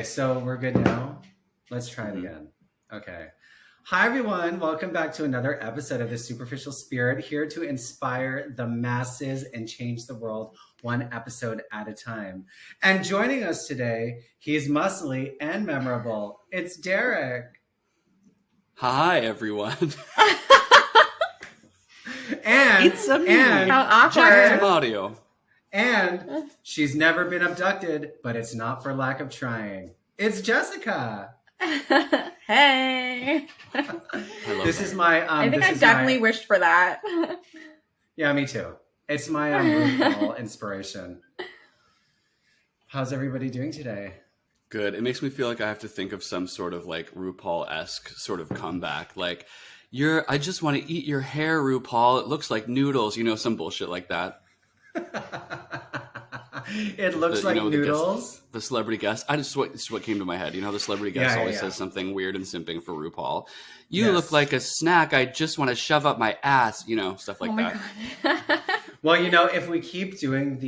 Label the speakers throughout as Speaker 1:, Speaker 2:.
Speaker 1: Okay, so we're good now. Let's try it again. Okay. Hi, everyone. Welcome back to another episode of The Superficial Spirit, here to inspire the masses and change the world one episode at a time. And joining us today, he's muscly and memorable. It's Derek.
Speaker 2: Hi, everyone.
Speaker 1: And
Speaker 2: it's a me.
Speaker 3: How awkward.
Speaker 2: Check some audio.
Speaker 1: And she's never been abducted, but it's not for lack of trying. It's Jessica.
Speaker 3: Hey.
Speaker 1: This is my.
Speaker 3: I think I definitely wished for that.
Speaker 1: Yeah, me too. It's my RuPaul inspiration. How's everybody doing today?
Speaker 2: Good. It makes me feel like I have to think of some sort of like RuPaul-esque sort of comeback. Like, I just want to eat your hair, RuPaul. It looks like noodles. You know, some bullshit like that.
Speaker 1: It looks like noodles.
Speaker 2: The celebrity guest. This is what came to my head. You know, the celebrity guest always says something weird and simping for RuPaul. You look like a snack. I just want to shove up my ass. You know, stuff like that.
Speaker 3: God.
Speaker 1: Well, you know, if we keep doing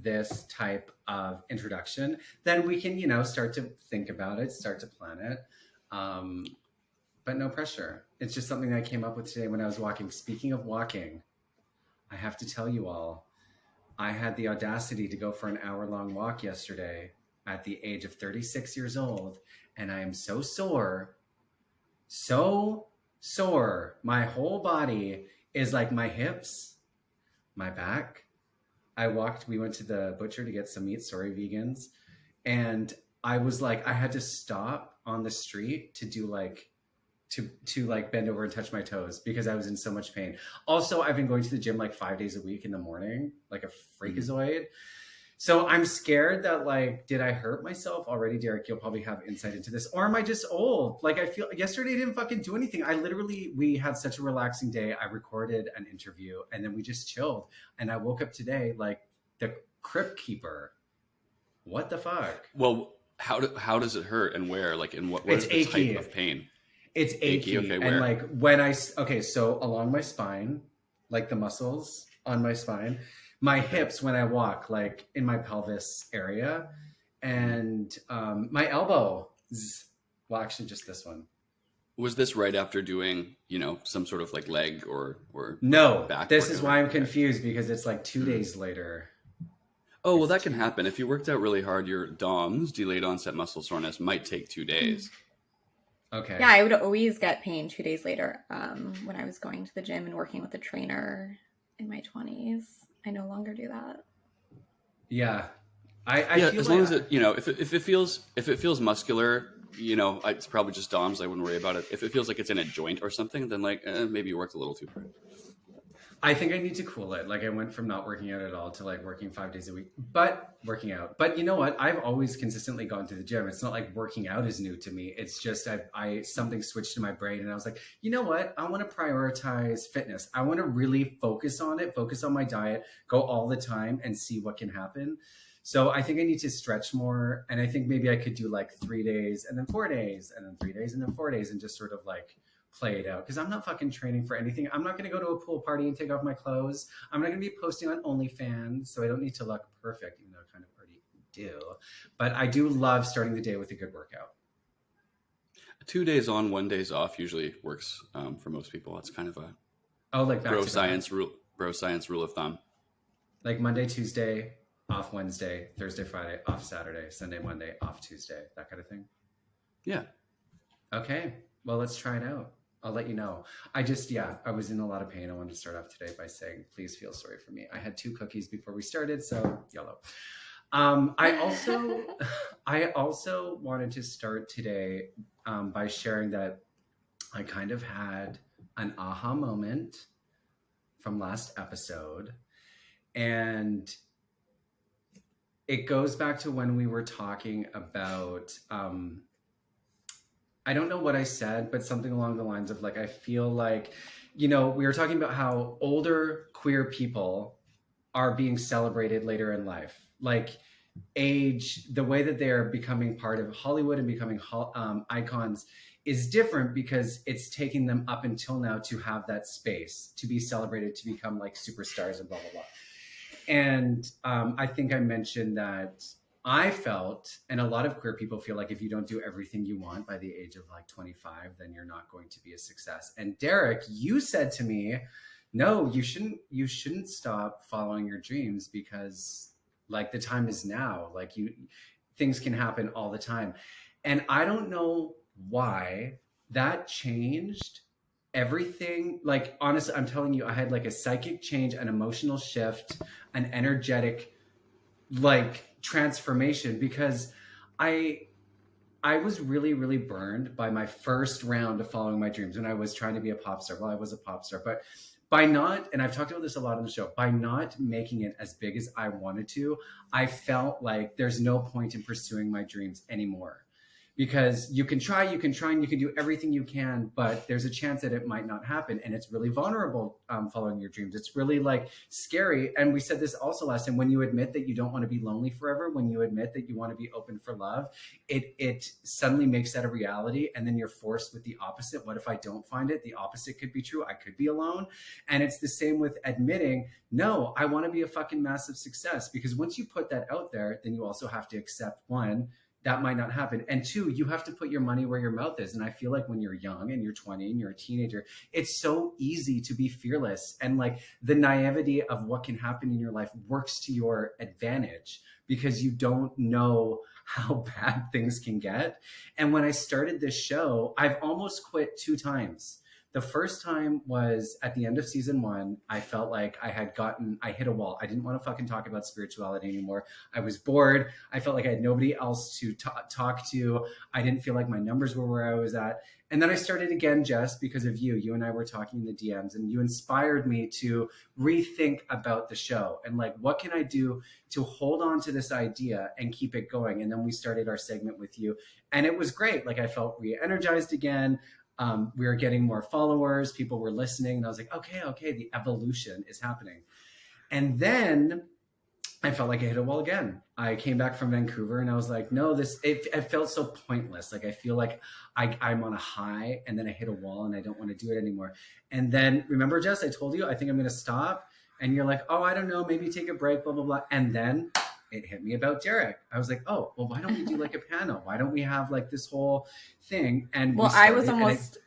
Speaker 1: this type of introduction, then we can, you know, start to think about it, start to plan it. But no pressure. It's just something I came up with today when I was walking. Speaking of walking, I have to tell you all, I had the audacity to go for an hour-long walk yesterday at the age of 36 years old, and I am so sore. My whole body is like my hips, my back. We went to the butcher to get some meat, sorry, vegans. And I was like, I had to stop on the street to do like, to like bend over and touch my toes because I was in so much pain. Also, I've been going to the gym like 5 days a week in the morning, like a freakazoid. So I'm scared that like, did I hurt myself already? Derek, you'll probably have insight into this. Or am I just old? Like I feel yesterday I didn't fucking do anything. We had such a relaxing day. I recorded an interview and then we just chilled. And I woke up today like the crypt keeper. What the fuck?
Speaker 2: Well, how does it hurt and where? Like in what is the type of pain?
Speaker 1: It's achy. Okay, where? And like so along my spine, like the muscles on my spine, my hips when I walk, like in my pelvis area, and my elbow. Well, actually, just this one.
Speaker 2: Was this right after doing, you know, some sort of like leg or
Speaker 1: no?
Speaker 2: Back
Speaker 1: this is why I'm confused because it's like 2 days later.
Speaker 2: Oh, well, that can happen. If you worked out really hard, your DOMS, delayed onset muscle soreness, might take 2 days.
Speaker 1: Okay.
Speaker 3: Yeah, I would always get pain 2 days later when I was going to the gym and working with a trainer in my 20s. I no longer do that.
Speaker 1: Yeah. I feel
Speaker 2: as long as it, you know, if it feels muscular, you know, it's probably just DOMS. I wouldn't worry about it. If it feels like it's in a joint or something, then like maybe you worked a little too hard.
Speaker 1: I think I need to cool it. Like I went from not working out at all to like working 5 days a week, but working out. But you know what? I've always consistently gone to the gym. It's not like working out is new to me. It's just I something switched in my brain and I was like, you know what? I want to prioritize fitness. I want to really focus on it, focus on my diet, go all the time and see what can happen. So I think I need to stretch more. And I think maybe I could do like 3 days and then 4 days and then 3 days and then 4 days and just sort of like play it out because I'm not fucking training for anything. I'm not going to go to a pool party and take off my clothes. I'm not going to be posting on OnlyFans, so I don't need to look perfect, even though I kind of already do. But I do love starting the day with a good workout.
Speaker 2: 2 days on, 1 days off usually works for most people. That's kind of a
Speaker 1: like
Speaker 2: bro science rule of thumb.
Speaker 1: Like Monday, Tuesday, off Wednesday, Thursday, Friday, off Saturday, Sunday, Monday, off Tuesday, that kind of thing.
Speaker 2: Yeah.
Speaker 1: Okay. Well, let's try it out. I'll let you know. I was in a lot of pain. I wanted to start off today by saying, please feel sorry for me. I had 2 cookies before we started, so YOLO. I also wanted to start today by sharing that I kind of had an aha moment from last episode. And it goes back to when we were talking about... I don't know what I said, but something along the lines of like, I feel like, you know, we were talking about how older queer people are being celebrated later in life. Like age, the way that they're becoming part of Hollywood and becoming icons is different because it's taking them up until now to have that space, to be celebrated, to become like superstars and blah, blah, blah. And I think I mentioned that I felt, and a lot of queer people feel like if you don't do everything you want by the age of like 25, then you're not going to be a success. And Derek, you said to me, no, you shouldn't stop following your dreams because like the time is now. Like things can happen all the time. And I don't know why that changed everything. Like honestly, I'm telling you, I had like a psychic change, an emotional shift, an energetic like transformation because I I was really, really burned by my first round of following my dreams when I was trying to be a pop star. Well, I was a pop star, but by not, and I've talked about this a lot on the show, by not making it as big as I wanted to, I felt like there's no point in pursuing my dreams anymore. Because you can try, and you can do everything you can, but there's a chance that it might not happen. And it's really vulnerable following your dreams. It's really like scary. And we said this also last time, when you admit that you don't want to be lonely forever, when you admit that you want to be open for love, it suddenly makes that a reality. And then you're forced with the opposite. What if I don't find it? The opposite could be true. I could be alone. And it's the same with admitting, no, I want to be a fucking massive success. Because once you put that out there, then you also have to accept, one, that might not happen. And two, you have to put your money where your mouth is. And I feel like when you're young and you're 20 and you're a teenager, it's so easy to be fearless. And like the naivety of what can happen in your life works to your advantage because you don't know how bad things can get. And when I started this show, I've almost quit 2 times. The first time was at the end of season 1. I felt like I hit a wall. I didn't want to fucking talk about spirituality anymore. I was bored. I felt like I had nobody else to talk to. I didn't feel like my numbers were where I was at. And then I started again, Jess, because of you. You and I were talking in the DMs and you inspired me to rethink about the show and like, what can I do to hold on to this idea and keep it going? And then we started our segment with you and it was great. Like I felt re-energized again. We were getting more followers, people were listening, and I was like, okay, the evolution is happening. And then I felt like I hit a wall again. I came back from Vancouver and I was like, no, it felt so pointless. Like I feel like I'm on a high and then I hit a wall and I don't want to do it anymore. And then remember, Jess, I told you, I think I'm going to stop. And you're like, oh, I don't know, maybe take a break, blah, blah, blah. And then it hit me about Derek. I was like, oh, well, why don't we do like a panel? Why don't we have like this whole thing? And
Speaker 3: well, I was almost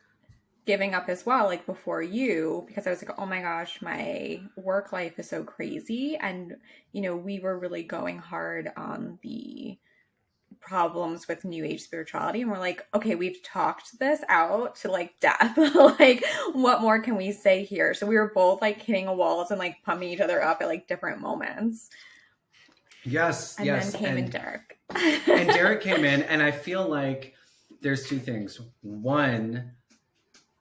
Speaker 3: giving up as well, like before you, because I was like, oh my gosh, my work life is so crazy. And, you know, we were really going hard on the problems with new age spirituality. And we're like, okay, we've talked this out to like death. Like, what more can we say here? So we were both like hitting walls and like pumping each other up at like different moments.
Speaker 1: Yes,
Speaker 3: and
Speaker 1: yes.
Speaker 3: Then came in Derek.
Speaker 1: And Derek came in, and I feel like there's 2 things. One,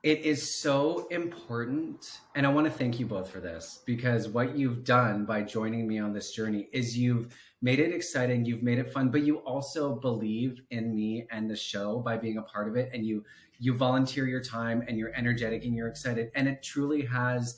Speaker 1: it is so important, and I want to thank you both for this, because what you've done by joining me on this journey is you've made it exciting, you've made it fun, but you also believe in me and the show by being a part of it, and you volunteer your time, and you're energetic, and you're excited, and it truly has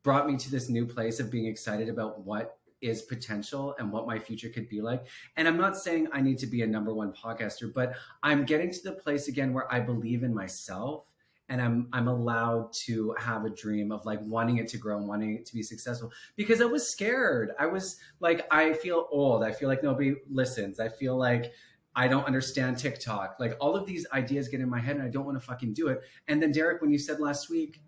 Speaker 1: brought me to this new place of being excited about what is potential and what my future could be like. And I'm not saying I need to be a #1 podcaster, but I'm getting to the place again where I believe in myself and I'm allowed to have a dream of like wanting it to grow and wanting it to be successful, because I was scared. I was like, I feel old. I feel like nobody listens. I feel like I don't understand TikTok. Like all of these ideas get in my head and I don't want to fucking do it. And then Derek, when you said last week,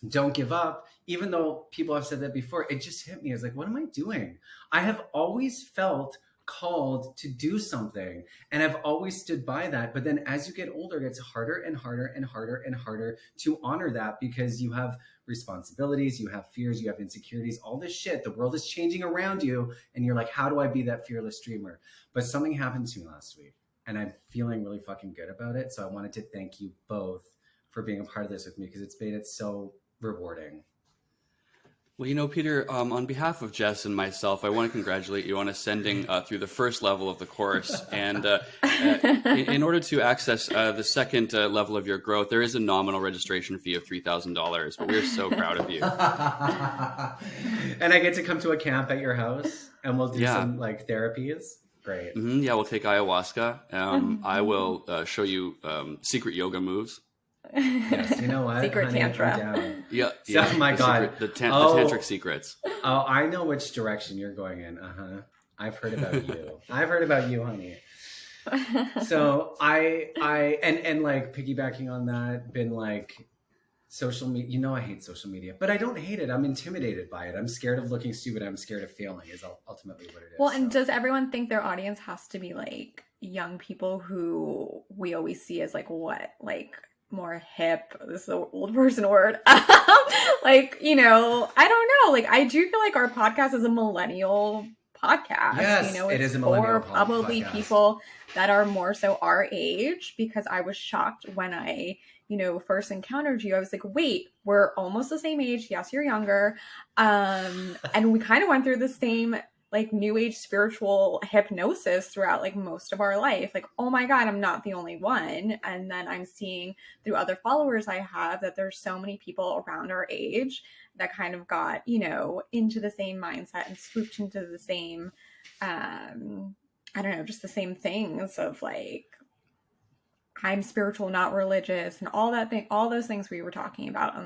Speaker 1: don't give up, even though people have said that before, it just hit me. I was like, what am I doing? I have always felt called to do something and I've always stood by that. But then as you get older, it gets harder and harder and harder and harder to honor that, because you have responsibilities, you have fears, you have insecurities, all this shit. The world is changing around you and you're like, how do I be that fearless dreamer? But something happened to me last week and I'm feeling really fucking good about it. So I wanted to thank you both for being a part of this with me, because it's made it so rewarding.
Speaker 2: Well, you know, Peter, on behalf of Jess and myself, I want to congratulate you on ascending through the first level of the course. And in order to access the second level of your growth, there is a nominal registration fee of $3,000. But we're so proud of you.
Speaker 1: And I get to come to a camp at your house and we'll do some like therapies. Great.
Speaker 2: Mm-hmm. Yeah, we'll take ayahuasca. I will show you secret yoga moves.
Speaker 1: Yes, you know what?
Speaker 3: Secret
Speaker 1: honey,
Speaker 3: tantra.
Speaker 1: I'm down.
Speaker 2: Yeah.
Speaker 1: Oh my God.
Speaker 2: The tantric secrets.
Speaker 1: Oh, I know which direction you're going in. I've heard about you. I've heard about you, honey. So and like piggybacking on that, been like social media. You know, I hate social media, but I don't hate it. I'm intimidated by it. I'm scared of looking stupid. I'm scared of failing. Is ultimately what it is.
Speaker 3: Well, and does everyone think their audience has to be like young people who we always see as like what, like more hip? This is an old person word. Like, you know, I don't know. Like, I do feel like our podcast is a millennial podcast.
Speaker 1: Yes,
Speaker 3: you know,
Speaker 1: it
Speaker 3: it's
Speaker 1: is a millennial
Speaker 3: for probably
Speaker 1: podcast.
Speaker 3: people that are more so our age, because I was shocked when I, you know, first encountered you. I was like, wait, we're almost the same age. Yes, you're younger. And we kind of went through the same like new age spiritual hypnosis throughout like most of our life. Like, oh my God, I'm not the only one. And then I'm seeing through other followers I have that there's so many people around our age that kind of got, you know, into the same mindset and swooped into the same, I don't know, just the same things of like, I'm spiritual, not religious, and all that thing, all those things we were talking about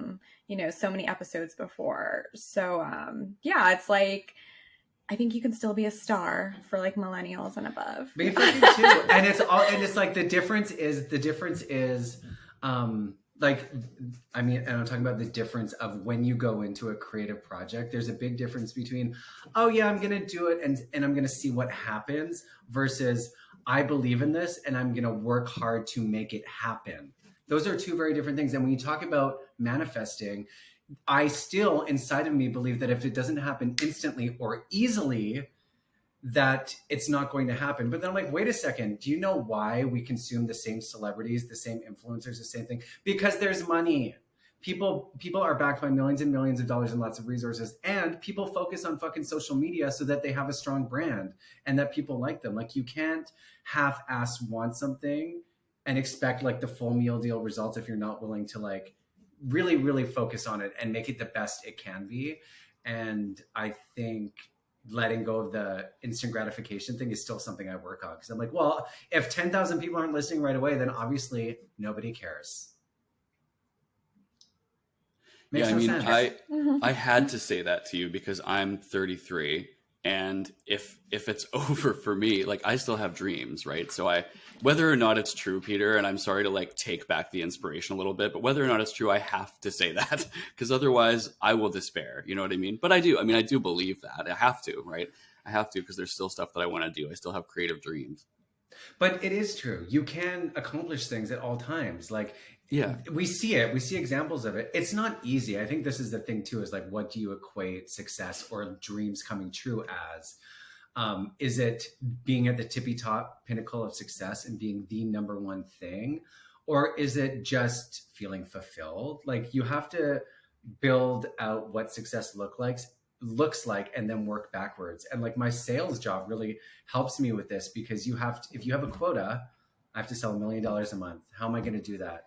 Speaker 3: you know, so many episodes before. So yeah, it's like, I think you can still be a star for like millennials and above.
Speaker 1: Me fucking too. And it's like the difference is like, I mean, and I'm talking about the difference of when you go into a creative project, there's a big difference between, oh yeah, I'm gonna do it and I'm gonna see what happens, versus I believe in this and I'm gonna work hard to make it happen. Those are two very different things. And when you talk about manifesting, I still inside of me believe that if it doesn't happen instantly or easily, that it's not going to happen. But then I'm like, wait a second, do you know why we consume the same celebrities, the same influencers, the same thing? Because there's money. People are backed by millions and millions of dollars and lots of resources, and people focus on fucking social media so that they have a strong brand and that people like them. Like, you can't half-ass want something and expect like the full meal deal results if you're not willing to like really, really focus on it and make it the best it can be. And I think letting go of the instant gratification thing is still something I work on, because I'm like, well, if 10,000 people aren't listening right away, then obviously nobody cares. Makes
Speaker 2: Yeah, I
Speaker 1: no
Speaker 2: mean,
Speaker 1: sense.
Speaker 2: I had to say that to you because I'm 33, and if it's over for me, like, I still have dreams, right? So whether or not it's true, Peter, and I'm sorry to like take back the inspiration a little bit, but whether or not it's true, I have to say that, because otherwise I will despair. You know what I mean? But I do believe that. I have to, right? I have to, because there's still stuff that I want to do. I still have creative dreams.
Speaker 1: But it is true. You can accomplish things at all times. Like,
Speaker 2: Yeah.
Speaker 1: we see it. We see examples of it. It's not easy. I think this is the thing too, is like, what do you equate success or dreams coming true as? Is it being at the tippy top pinnacle of success and being the number one thing? Or is it just feeling fulfilled? Like, you have to build out what success looks like and then work backwards. And like, my sales job really helps me with this, because if you have a quota, I have to sell $1 million a month. How am I going to do that?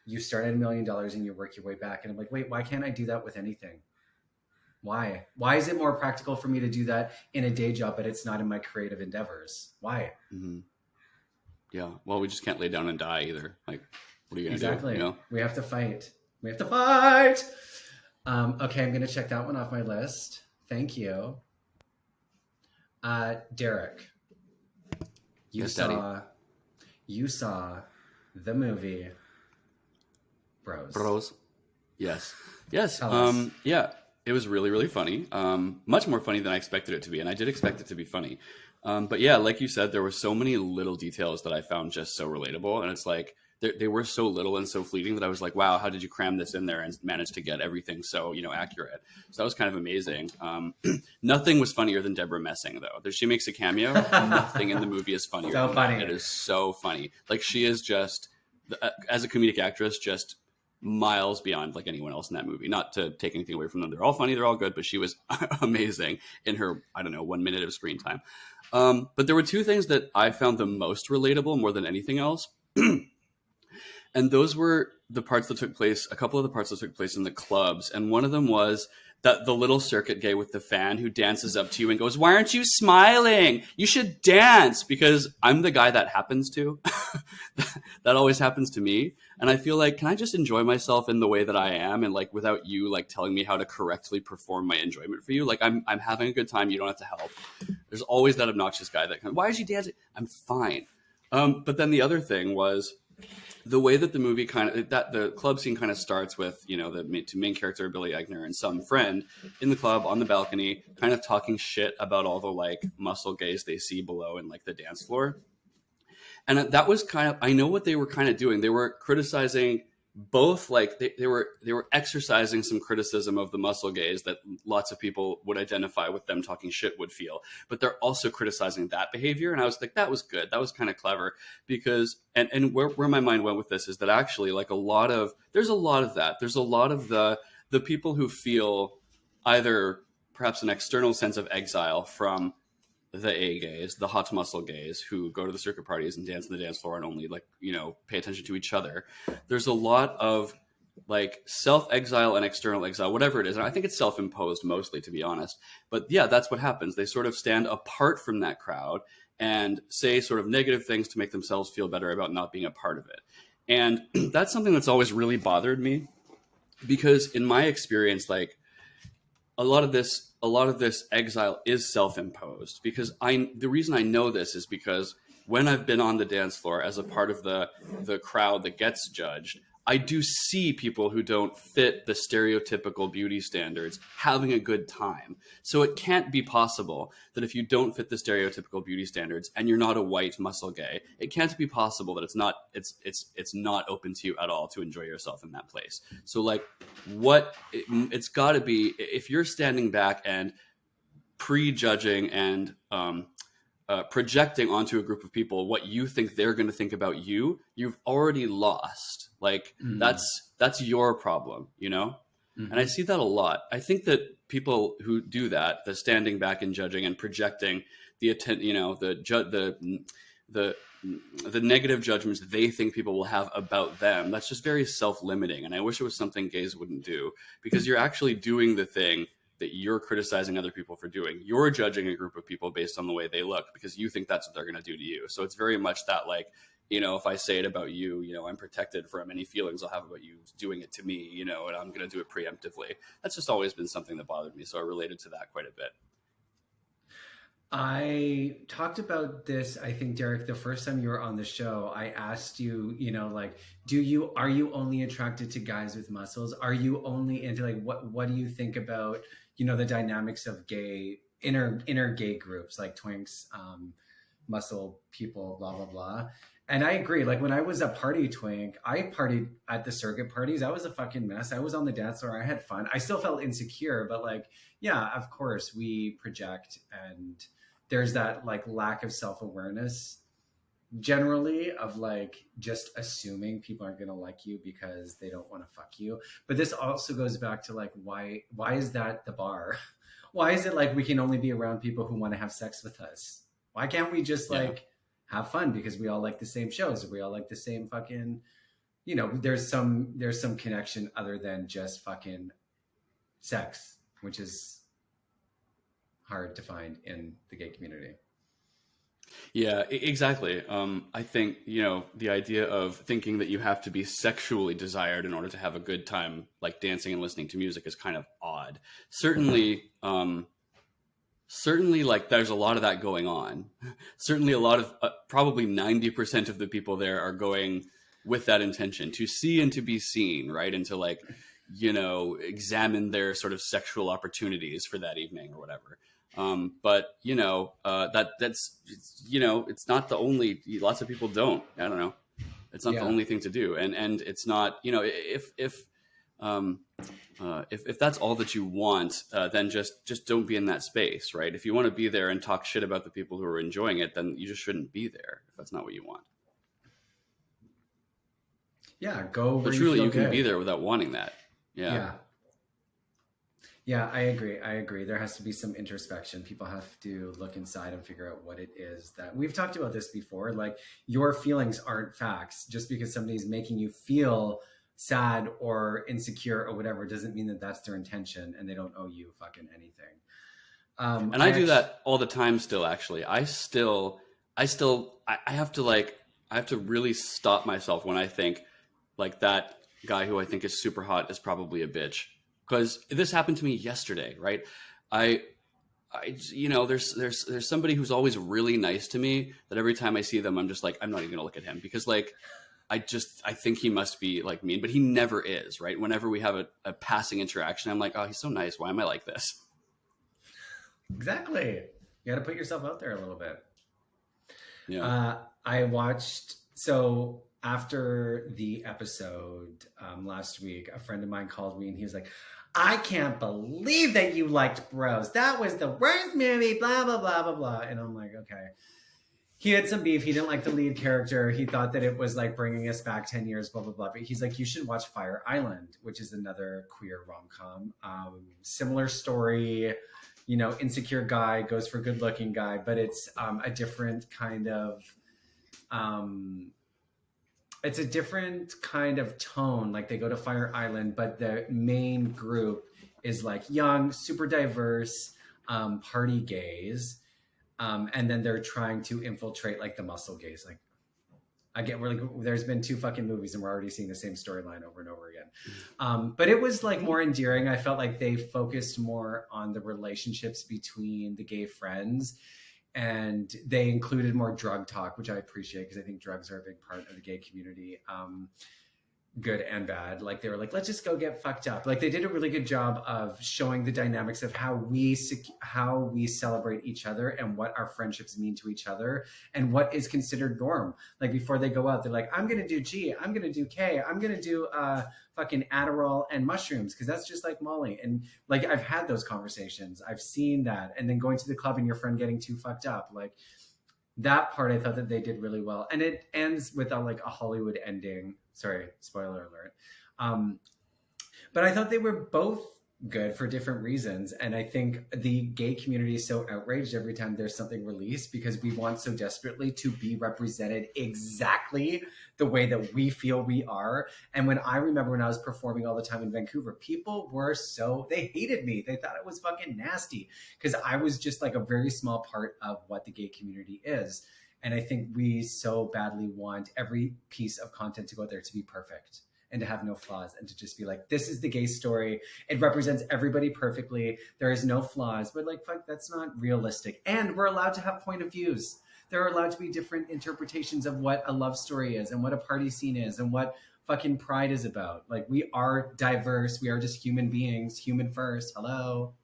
Speaker 1: You start at $1 million and you work your way back. And I'm like, wait, why can't I do that with anything? Why is it more practical for me to do that in a day job, but it's not in my creative endeavors? Why?
Speaker 2: Mm-hmm. Yeah. Well, we just can't lay down and die either. Like, what are you going to do?
Speaker 1: Exactly.
Speaker 2: You know?
Speaker 1: We have to fight. Okay, I'm going to check that one off my list. Thank you. Derek, you saw the movie Bros. Yes. Yeah, it was really, really funny. Much more funny than I expected it to be. And I did expect it to be funny. But yeah, like you said, there were so many little details that I found just so relatable. And it's like, they were so little and so fleeting that I was like, wow, how did you cram this in there and manage to get everything so, accurate? So that was kind of amazing. Nothing was funnier than Deborah Messing, though. She makes a cameo. Nothing in the movie is funnier. So funny.
Speaker 2: It is so funny. Like, she is just, as a comedic actress, just miles beyond like anyone else in that movie. Not to take anything away from them. They're all funny. They're all good. But she was amazing in her, 1 minute of screen time. But there were two things that I found the most relatable more than anything else. And those were the parts that took place, a couple of the parts that took place in the clubs. And one of them was that the little circuit gay with the fan who dances up to you and goes, "Why aren't you smiling? You should dance," because I'm the guy that happens to. That always happens to me. And I feel like, can I just enjoy myself in the way that I am? And like, without you like telling me how to correctly perform my enjoyment for you, like I'm having a good time. You don't have to help. There's always that obnoxious guy that comes, "Why is she dancing?" I'm fine. But then the other thing was, the way that the movie that the club scene kind of starts with, you know, the main character, Billy Eichner, and some friend in the club on the balcony, kind of talking shit about all the like muscle gays they see below in like the dance floor. And that was kind of, I know what they were kind of doing. They were criticizing both, like they were exercising some criticism of the muscle gays that lots of people would identify with them talking shit would feel, but they're also criticizing that behavior. And I was like, that was good. That was kind of clever, because and where my mind went with this is that actually, like, there's a lot of that. There's a lot of the people who feel either perhaps an external sense of exile from the A gays, the hot muscle gays who go to the circuit parties and dance on the dance floor and only, like, you know, pay attention to each other. There's a lot of like self-exile and external exile, whatever it is. And I think it's self-imposed mostly, to be honest. But yeah, that's what happens. They sort of stand apart from that crowd and say sort of negative things to make themselves feel better about not being a part of it. And that's something that's always really bothered me, because in my experience, like, a lot of this exile is self-imposed, because the reason I know this is because when I've been on the dance floor as a part of the crowd that gets judged, I do see people who don't fit the stereotypical beauty standards having a good time. So it can't be possible that if you don't fit the stereotypical beauty standards and you're not a white muscle gay, it can't be possible that it's not open to you at all to enjoy yourself in that place. So like, it's got to be, if you're standing back and prejudging and projecting onto a group of people what you think they're going to think about you, you've already lost. Like, that's your problem, you know? Mm-hmm. And I see that a lot. I think that people who do that, the standing back and judging and projecting the negative judgments they think people will have about them, that's just very self-limiting. And I wish it was something gays wouldn't do, because you're actually doing the thing that you're criticizing other people for doing. You're judging a group of people based on the way they look, because you think that's what they're going to do to you. So it's very much that, like, you know, if I say it about you, you know, I'm protected from any feelings I'll have about you doing it to me, you know, and I'm going to do it preemptively. That's just always been something that bothered me. So I related to that quite a bit.
Speaker 1: I talked about this, I think, Derek, the first time you were on the show. I asked you, you know, like, are you only attracted to guys with muscles? Are you only into, like, what do you think about, you know, the dynamics of inner gay groups, like twinks, muscle people, blah, blah, blah. And I agree. Like, when I was a party twink, I partied at the circuit parties. I was a fucking mess. I was on the dance floor. I had fun. I still felt insecure, but like, yeah, of course we project, and there's that like lack of self-awareness generally of like just assuming people aren't going to like you because they don't want to fuck you. But this also goes back to like, why is that the bar? Why is it like we can only be around people who want to have sex with us? Why can't we just like have fun because we all like the same shows, or we all like the same fucking, you know, there's some connection other than just fucking sex, which is hard to find in the gay community.
Speaker 2: Yeah, exactly. I think, you know, the idea of thinking that you have to be sexually desired in order to have a good time, like dancing and listening to music, is kind of odd. Certainly, like, there's a lot of that going on. Certainly a lot of, probably 90% of the people there are going with that intention, to see and to be seen, right? And to, like, you know, examine their sort of sexual opportunities for that evening or whatever. But, you know, that's, you know, it's not the only, lots of people don't, I don't know. It's not the only thing to do. And it's not, you know, if that's all that you want, then just don't be in that space, right? If you want to be there and talk shit about the people who are enjoying it, then you just shouldn't be there if that's not what you want.
Speaker 1: Yeah, go.
Speaker 2: But truly, you can be there without wanting that. Yeah.
Speaker 1: Yeah, I agree. I agree. There has to be some introspection. People have to look inside and figure out what it is that we've talked about this before. Like, your feelings aren't facts. Just because somebody's making you feel sad or insecure or whatever doesn't mean that that's their intention, and they don't owe you fucking anything.
Speaker 2: And I do that all the time still, actually. I have to like, I have to really stop myself when I think like that guy who I think is super hot is probably a bitch. Because this happened to me yesterday, right? I, you know, there's somebody who's always really nice to me that every time I see them, I'm just like, I'm not even gonna look at him because like, I think he must be like mean, but he never is, right? Whenever we have a passing interaction, I'm like, oh, he's so nice. Why am I like this?
Speaker 1: Exactly. You got to put yourself out there a little bit.
Speaker 2: Yeah.
Speaker 1: I watched, so after the episode last week, a friend of mine called me and he was like, I can't believe that you liked Bros. That was the worst movie, blah, blah, blah, blah, blah. And I'm like, okay. He had some beef. He didn't like the lead character. He thought that it was like bringing us back 10 years, blah, blah, blah. But he's like, you should watch Fire Island, which is another queer rom-com. Similar story, you know, insecure guy goes for good looking guy, but it's a different kind of, it's a different kind of tone. Like, they go to Fire Island, but the main group is like young, super diverse, party gays. And then they're trying to infiltrate like the muscle gays. Like, again, we're like, there's been 2 fucking movies and we're already seeing the same storyline over and over again. But it was like more endearing. I felt like they focused more on the relationships between the gay friends, and they included more drug talk, which I appreciate because I think drugs are a big part of the gay community. Good and bad. Like, they were like, let's just go get fucked up. Like, they did a really good job of showing the dynamics of how we celebrate each other and what our friendships mean to each other and what is considered norm. Like, before they go out, they're like, I'm gonna do G, I'm gonna do K, I'm gonna do fucking Adderall and mushrooms because that's just like Molly. And like, I've had those conversations, I've seen that. And then going to the club and your friend getting too fucked up, like, that part I thought that they did really well. And it ends with like a Hollywood ending. Sorry, spoiler alert. But I thought they were both good for different reasons. And I think the gay community is so outraged every time there's something released because we want so desperately to be represented exactly the way that we feel we are. And when I remember when I was performing all the time in Vancouver, people were they hated me. They thought it was fucking nasty because I was just like a very small part of what the gay community is. And I think we so badly want every piece of content to go out there to be perfect and to have no flaws and to just be like, this is the gay story. It represents everybody perfectly. There is no flaws. But like, fuck, that's not realistic. And we're allowed to have point of views. There are allowed to be different interpretations of what a love story is and what a party scene is and what fucking Pride is about. Like, we are diverse. We are just human beings, human first. Hello.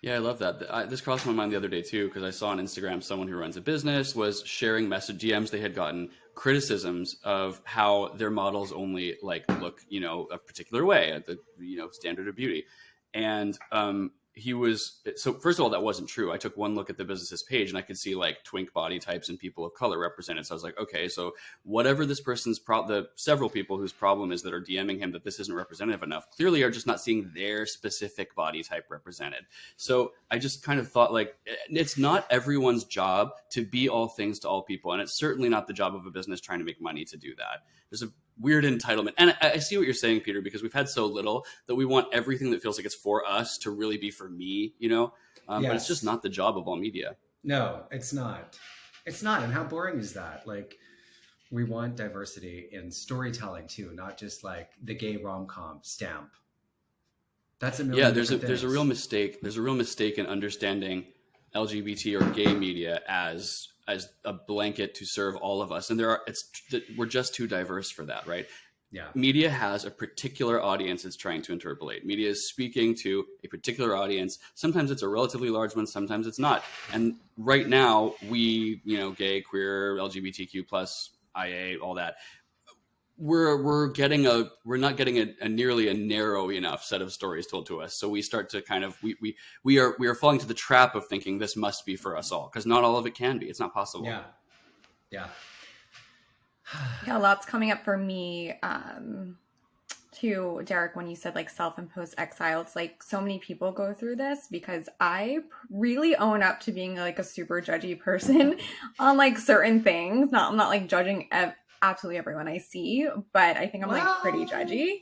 Speaker 2: Yeah, I love that. This crossed my mind the other day too, because I saw on Instagram someone who runs a business was sharing message DMs they had gotten criticisms of how their models only like look, you know, a particular way at the, you know, standard of beauty. And so first of all, that wasn't true. I took one look at the business's page and I could see like twink body types and people of color represented. So I was like, okay, so whatever this person's the several people whose problem is that are DMing him that this isn't representative enough, clearly are just not seeing their specific body type represented. So I just kind of thought like, it's not everyone's job to be all things to all people. And it's certainly not the job of a business trying to make money to do that. There's a weird entitlement. And I see what you're saying, Peter, because we've had so little that we want everything that feels like it's for us to really be for me, you know? Yes. But it's just not the job of all media.
Speaker 1: No, it's not. It's not. And how boring is that? Like, we want diversity in storytelling too, not just like the gay rom-com stamp. That's a million.
Speaker 2: Yeah, there's a real mistake. There's a real mistake in understanding LGBT or gay media as a blanket to serve all of us. And we're just too diverse for that, right?
Speaker 1: Yeah.
Speaker 2: Media has a particular audience it's trying to interpolate. Media is speaking to a particular audience. Sometimes it's a relatively large one, sometimes it's not. And right now, we, you know, gay, queer, LGBTQ plus, IA, all that, we're not getting a nearly a narrow enough set of stories told to us. So we start to kind of we are falling to the trap of thinking this must be for us all, because not all of it can be. It's not possible.
Speaker 1: Yeah.
Speaker 3: Yeah, lots coming up for me. to Derek when you said like self-imposed exile. It's like so many people go through this because I really own up to being like a super judgy person on like certain things. I'm not like judging absolutely everyone I see, but I think I'm like pretty judgy.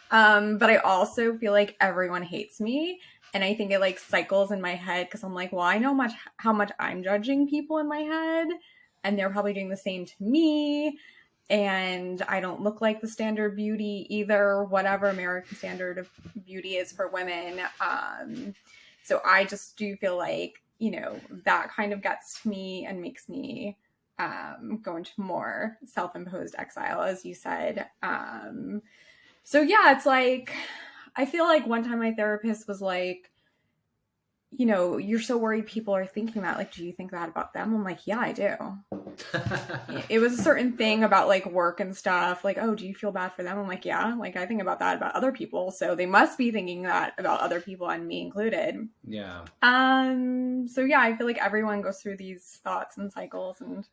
Speaker 3: But I also feel like everyone hates me. And I think it like cycles in my head because I'm like, well, I know how much I'm judging people in my head, and they're probably doing the same to me. And I don't look like the standard beauty either, whatever American standard of beauty is for women. So I just do feel like, you know, that kind of gets to me and makes me go into more self-imposed exile, as you said. So yeah, it's like, I feel like one time my therapist was like, you know, you're so worried people are thinking that. Like, do you think that about them? I'm like, yeah, I do. It was a certain thing about like work and stuff. Like, oh, do you feel bad for them? I'm like, yeah, like I think about that about other people. So they must be thinking that about other people and me included.
Speaker 1: Yeah.
Speaker 3: So yeah, I feel like everyone goes through these thoughts and cycles, and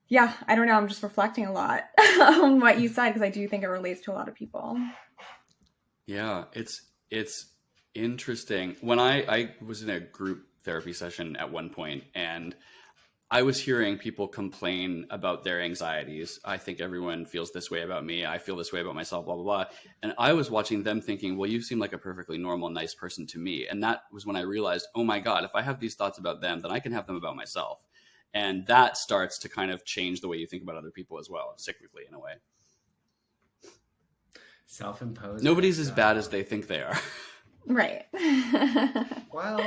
Speaker 3: yeah, I don't know. I'm just reflecting a lot on what you said because I do think it relates to a lot of people.
Speaker 2: Yeah, it's interesting. When I was in a group therapy session at one point, and I was hearing people complain about their anxieties. I think everyone feels this way about me. I feel this way about myself, blah, blah, blah. And I was watching them thinking, well, you seem like a perfectly normal, nice person to me. And that was when I realized, oh my God, if I have these thoughts about them, then I can have them about myself. And that starts to kind of change the way you think about other people as well, cyclically in a way.
Speaker 1: Self-imposed.
Speaker 2: Nobody's as bad as they think they are.
Speaker 3: Right.
Speaker 1: Well,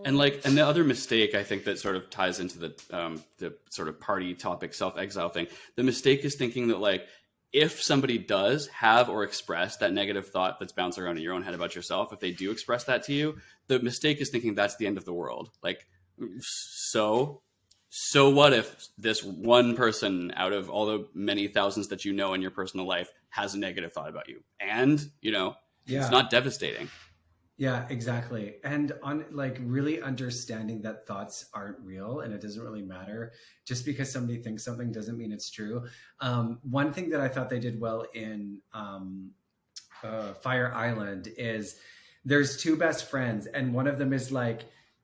Speaker 2: and the other mistake I think that sort of ties into the sort of party topic self-exile thing. The mistake is thinking that like if somebody does have or express that negative thought that's bouncing around in your own head about yourself, if they do express that to you, the mistake is thinking that's the end of the world. Like, so what if this one person out of all the many thousands that you know in your personal life has a negative thought about you? And, you know, it's not devastating.
Speaker 1: Yeah, exactly. And on like really understanding that thoughts aren't real and it doesn't really matter. Just because somebody thinks something doesn't mean it's true. One thing that I thought they did well in Fire Island is there's two best friends and one of them is like,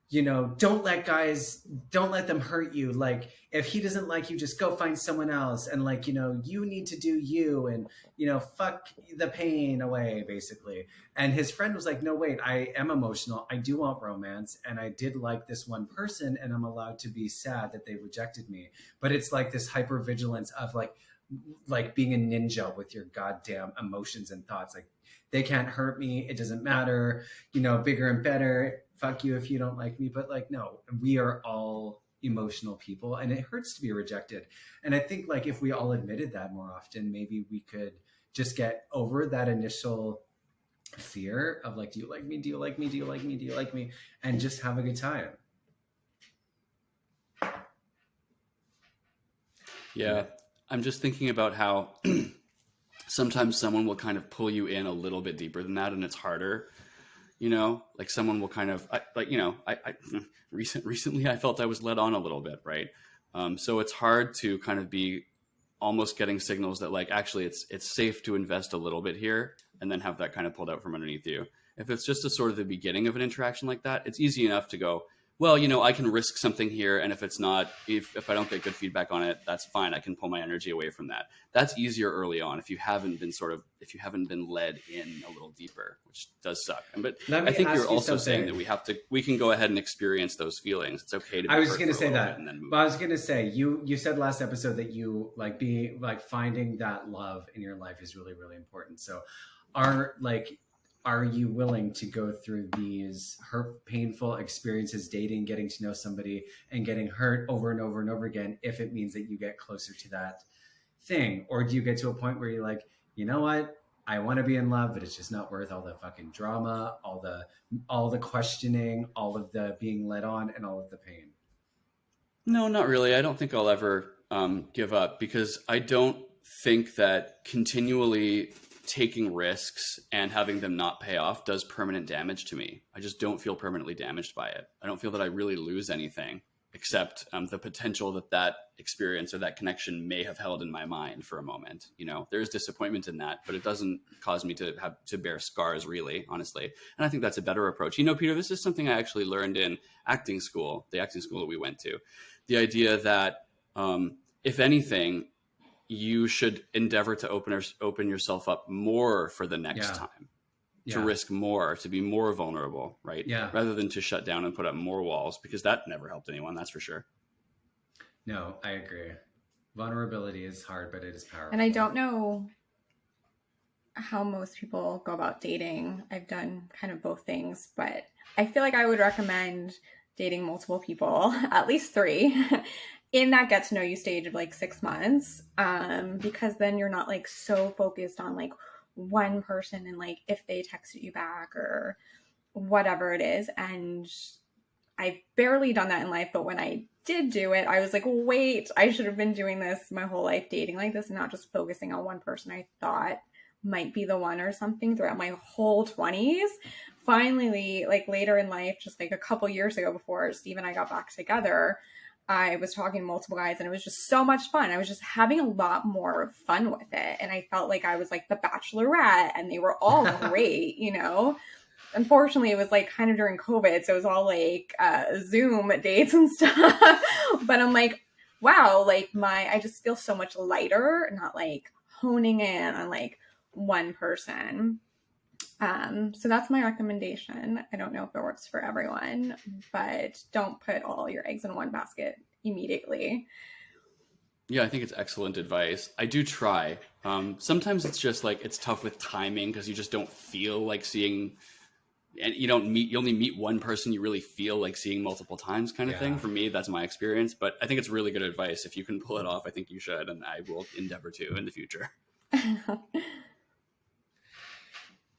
Speaker 1: you know, don't let them hurt you. Like, if he doesn't like you, just go find someone else. And like, you know, you need to do you and, you know, fuck the pain away, basically. And his friend was like, no, wait, I am emotional. I do want romance. And I did like this one person and I'm allowed to be sad that they rejected me. But it's like this hypervigilance of like being a ninja with your goddamn emotions and thoughts. Like, they can't hurt me. It doesn't matter, you know, bigger and better. Fuck you if you don't like me. But like, no, we are all emotional people and it hurts to be rejected. And I think like if we all admitted that more often, maybe we could just get over that initial fear of like, do you like me? Do you like me? Do you like me? Do you like me? And just have a good time.
Speaker 2: Yeah. I'm just thinking about how sometimes someone will kind of pull you in a little bit deeper than that and it's harder. You know, like someone will kind of recently I felt I was led on a little bit. Right. So it's hard to kind of be almost getting signals that like, actually it's safe to invest a little bit here and then have that kind of pulled out from underneath you. If it's just a sort of the beginning of an interaction like that, it's easy enough to go, well, you know, I can risk something here. And if it's not, if I don't get good feedback on it, that's fine. I can pull my energy away from that. That's easier early on if you haven't been led in a little deeper, which does suck. But I think you're also saying that we can go ahead and experience those feelings. It's okay to be
Speaker 1: I was going to say that.
Speaker 2: But
Speaker 1: I was going to say, you said last episode that you finding that love in your life is really, really important. So are you willing to go through these painful experiences, dating, getting to know somebody, and getting hurt over and over and over again if it means that you get closer to that thing? Or do you get to a point where you're like, you know what? I want to be in love, but it's just not worth all the fucking drama, all the questioning, all of the being led on, and all of the pain?
Speaker 2: No, not really. I don't think I'll ever give up because I don't think that continually taking risks and having them not pay off does permanent damage to me. I just don't feel permanently damaged by it. I don't feel that I really lose anything accept the potential that experience or that connection may have held in my mind for a moment. You know, there's disappointment in that, but it doesn't cause me to have to bear scars, really, honestly. And I think that's a better approach. You know, Peter, this is something I actually learned in acting school, the acting school that we went to. The idea that if anything, you should endeavor to open yourself up more for the next time. To risk more, to be more vulnerable, right?
Speaker 1: Yeah.
Speaker 2: Rather than to shut down and put up more walls, because that never helped anyone, that's for sure.
Speaker 1: No, I agree. Vulnerability is hard, but it is powerful.
Speaker 3: And I don't know how most people go about dating. I've done kind of both things, but I feel like I would recommend dating multiple people, at least 3, in that get to know you stage of like 6 months, because then you're not like so focused on like one person and like if they texted you back or whatever it is. And I've barely done that in life, but when I did do it, I was like, wait, I should have been doing this my whole life, dating like this and not just focusing on one person I thought might be the one or something throughout my whole 20s. Finally, like later in life, just like a couple years ago before Steve and I got back together, I was talking to multiple guys and it was just so much fun. I was just having a lot more fun with it. And I felt like I was like the Bachelorette and they were all great, you know? Unfortunately, it was like kind of during COVID. So it was all like Zoom dates and stuff. But I'm like, wow, like I just feel so much lighter, not like honing in on like one person. So that's my recommendation. I don't know if it works for everyone, but don't put all your eggs in one basket immediately.
Speaker 2: Yeah, I think it's excellent advice. I do try. Sometimes it's just like, it's tough with timing because you just don't feel like seeing, and you only meet one person you really feel like seeing multiple times kind of thing. For me, that's my experience, but I think it's really good advice. If you can pull it off, I think you should, and I will endeavor to in the future.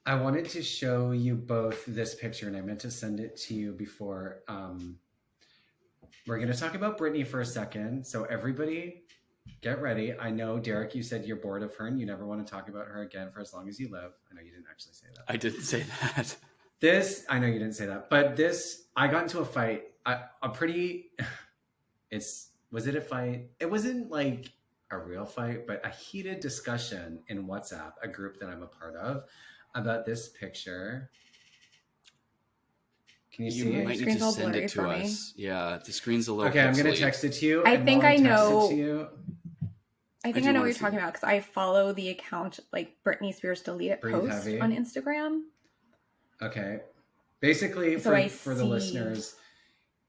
Speaker 1: I wanted to show you both this picture, and I meant to send it to you before. We're going to talk about Britney for a second. So everybody get ready. I know, Derek, you said you're bored of her and you never want to talk about her again for as long as you live. I know you didn't actually say that.
Speaker 2: I didn't say that.
Speaker 1: I know you didn't say that. But I got into a fight. Was it a fight? It wasn't like a real fight, but a heated discussion in WhatsApp, a group that I'm a part of, about this picture. Can you see
Speaker 2: You
Speaker 1: it?
Speaker 2: might need to send it to us. Yeah, the screen's a little
Speaker 1: Okay, I'm going to
Speaker 2: pixely.
Speaker 1: text it to you.
Speaker 3: I think I know.
Speaker 2: I
Speaker 3: I
Speaker 2: do
Speaker 3: know what
Speaker 2: wanna
Speaker 3: you're
Speaker 2: see
Speaker 3: talking
Speaker 2: it.
Speaker 3: about because I follow the account like Britney Spears deleted
Speaker 1: Breathe
Speaker 3: post
Speaker 1: heavy.
Speaker 3: on Instagram.
Speaker 1: Okay. Basically,
Speaker 3: So I
Speaker 1: for the
Speaker 3: see-
Speaker 1: listeners,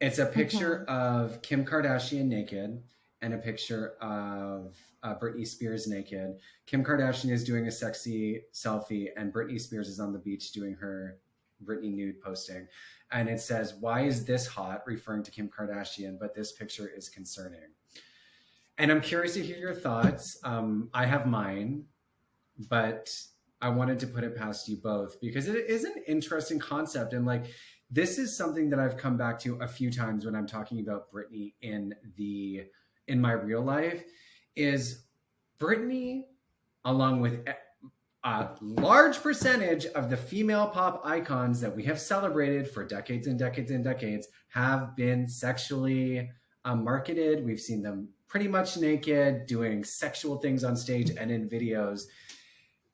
Speaker 1: it's a picture of Kim Kardashian naked and a picture of Britney Spears naked. Kim Kardashian is doing a sexy selfie and Britney Spears is on the beach doing her Britney nude posting. And it says, "Why is this hot?" referring to Kim Kardashian, but this picture is concerning. And I'm curious to hear your thoughts. I have mine, but I wanted to put it past you both because it is an interesting concept. And like, this is something that I've come back to a few times when I'm talking about Britney in my real life, is Britney, along with a large percentage of the female pop icons that we have celebrated for decades and decades and decades, have been sexually marketed. We've seen them pretty much naked, doing sexual things on stage and in videos.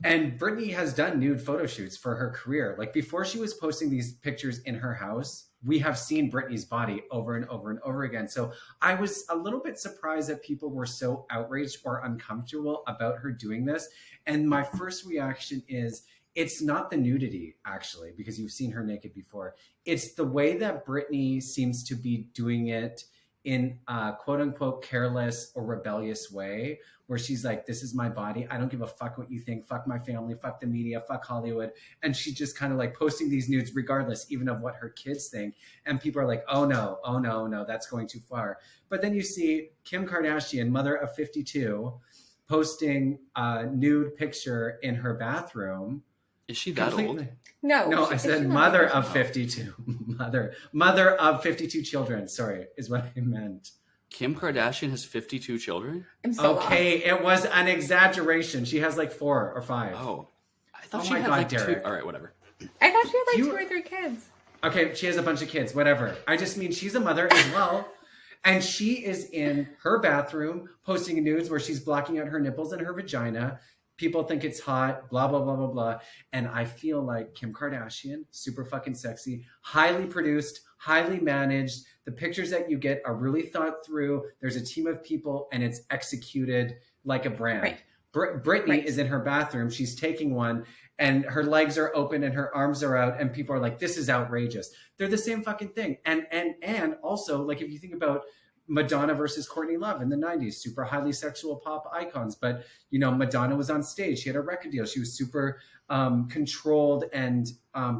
Speaker 1: And Britney has done nude photo shoots for her career. Like before she was posting these pictures in her house, we have seen Britney's body over and over and over again. So I was a little bit surprised that people were so outraged or uncomfortable about her doing this. And my first reaction is, it's not the nudity, actually, because you've seen her naked before. It's the way that Britney seems to be doing it in a quote unquote careless or rebellious way, where she's like, this is my body. I don't give a fuck what you think. Fuck my family, fuck the media, fuck Hollywood. And she's just kind of like posting these nudes regardless, even of what her kids think. And people are like, oh no, that's going too far. But then you see Kim Kardashian, mother of 52, posting a nude picture in her bathroom.
Speaker 2: Is she that old?
Speaker 3: No,
Speaker 1: I said mother of 52. Mother of 52 children, sorry, is what I meant.
Speaker 2: Kim Kardashian has 52 children?
Speaker 3: I'm so
Speaker 1: Okay,
Speaker 3: lost.
Speaker 1: it was an exaggeration. She has like 4 or 5.
Speaker 2: Oh. I thought
Speaker 1: Oh
Speaker 2: she
Speaker 1: my
Speaker 2: had
Speaker 1: God,
Speaker 2: like
Speaker 1: Derek.
Speaker 2: 2. All right, whatever.
Speaker 3: I thought she had like
Speaker 1: You-
Speaker 3: 2 or 3 kids.
Speaker 1: Okay, she has a bunch of kids, whatever. I just mean she's a mother as well. And she is in her bathroom posting nudes where she's blocking out her nipples and her vagina. People think it's hot, blah, blah, blah, blah, blah. And I feel like Kim Kardashian, super fucking sexy, highly produced, highly managed. The pictures that you get are really thought through. There's a team of people and it's executed like a brand.
Speaker 3: Right.
Speaker 1: Britney
Speaker 3: Right.
Speaker 1: is in her bathroom. She's taking one and her legs are open and her arms are out and people are like, this is outrageous. They're the same fucking thing. And also, like, if you think about Madonna versus Courtney Love in the 90s, super highly sexual pop icons. But, you know, Madonna was on stage. She had a record deal. She was super controlled and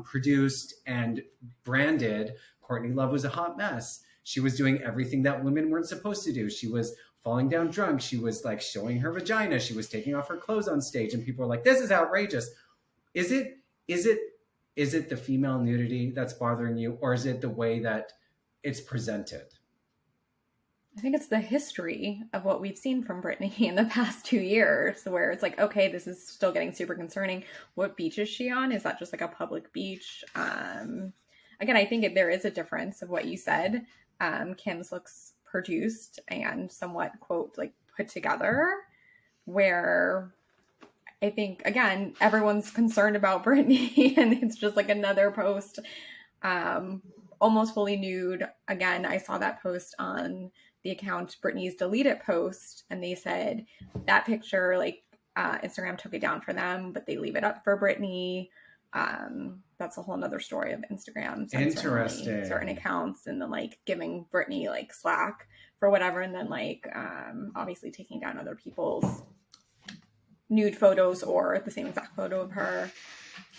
Speaker 1: produced and branded. Courtney Love was a hot mess. She was doing everything that women weren't supposed to do. She was falling down drunk. She was like showing her vagina. She was taking off her clothes on stage. And people were like, this is outrageous. Is it the female nudity that's bothering you? Or is it the way that it's presented?
Speaker 3: I think it's the history of what we've seen from Britney in the past 2 years, where it's like, okay, this is still getting super concerning. What beach is she on? Is that just like a public beach? Again, I think there is a difference of what you said. Kim's looks produced and somewhat, quote, like put together, where I think, again, everyone's concerned about Britney and it's just like another post, almost fully nude. Again, I saw that post on the account Britney's deleted post, and they said that picture, like, Instagram took it down for them, but they leave it up for Britney. That's a whole nother story of Instagram censoring certain accounts and then like giving Britney like slack for whatever, and then like obviously taking down other people's nude photos or the same exact photo of her.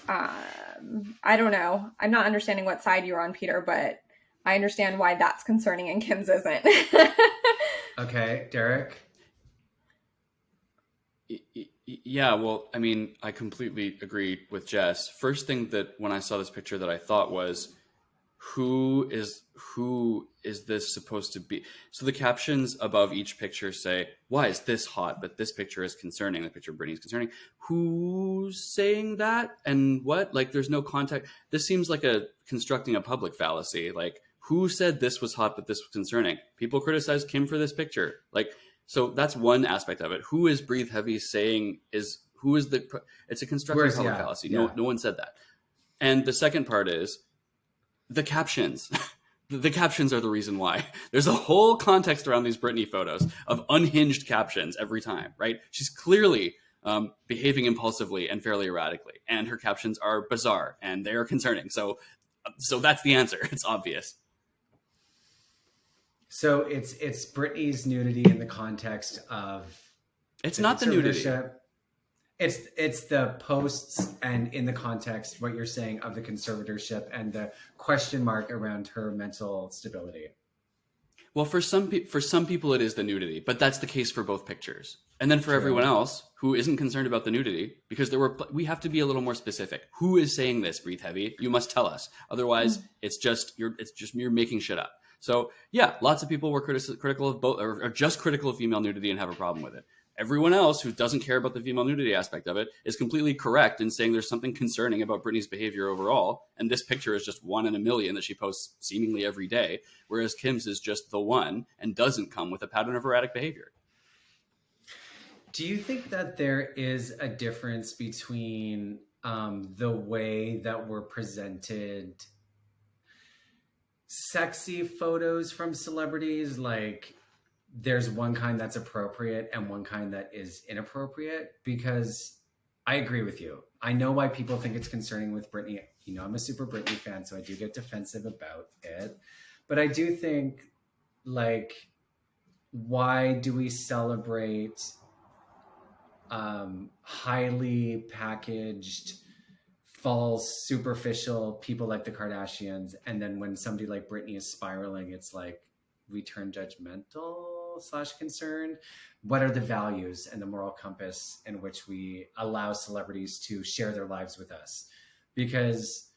Speaker 3: I don't know. I'm not understanding what side you're on, Peter, but I understand why that's concerning and Kim's isn't.
Speaker 1: Okay, Derek?
Speaker 2: Yeah, well, I mean, I completely agree with Jess. First thing that when I saw this picture that I thought was, who is this supposed to be? So the captions above each picture say, why is this hot, but this picture is concerning. The picture of Britney is concerning. Who's saying that and what? Like, there's no context. This seems like constructing a public fallacy. Like, who said this was hot, but this was concerning? People criticize Kim for this picture. Like, so that's one aspect of it. Who is Breathe Heavy saying it's a constructive public fallacy. No one said that. And the second part is the captions. The captions are the reason why. There's a whole context around these Britney photos of unhinged captions every time, right? She's clearly behaving impulsively and fairly erratically, and her captions are bizarre and they are concerning. So that's the answer. It's obvious.
Speaker 1: So it's Britney's nudity in the context of
Speaker 2: it's not the nudity.
Speaker 1: It's the posts and in the context what you're saying of the conservatorship and the question mark around her mental stability.
Speaker 2: Well, for some people it is the nudity, but that's the case for both pictures. And then for everyone else who isn't concerned about the nudity, because we have to be a little more specific. Who is saying this? Breathe Heavy. You must tell us. Otherwise, it's just you're making shit up. So yeah, lots of people were critical of both, or just critical of female nudity and have a problem with it. Everyone else who doesn't care about the female nudity aspect of it is completely correct in saying there's something concerning about Britney's behavior overall. And this picture is just one in a million that she posts seemingly every day, whereas Kim's is just the one and doesn't come with a pattern of erratic behavior.
Speaker 1: Do you think that there is a difference between the way that we're presented sexy photos from celebrities? Like, there's one kind that's appropriate and one kind that is inappropriate? Because I agree with you. I know why people think it's concerning with Britney. You know, I'm a super Britney fan, so I do get defensive about it. But I do think, like, why do we celebrate highly packaged, false, superficial people like the Kardashians, and then when somebody like Britney is spiraling, it's like we turn judgmental / concerned? What are the values and the moral compass in which we allow celebrities to share their lives with us? Because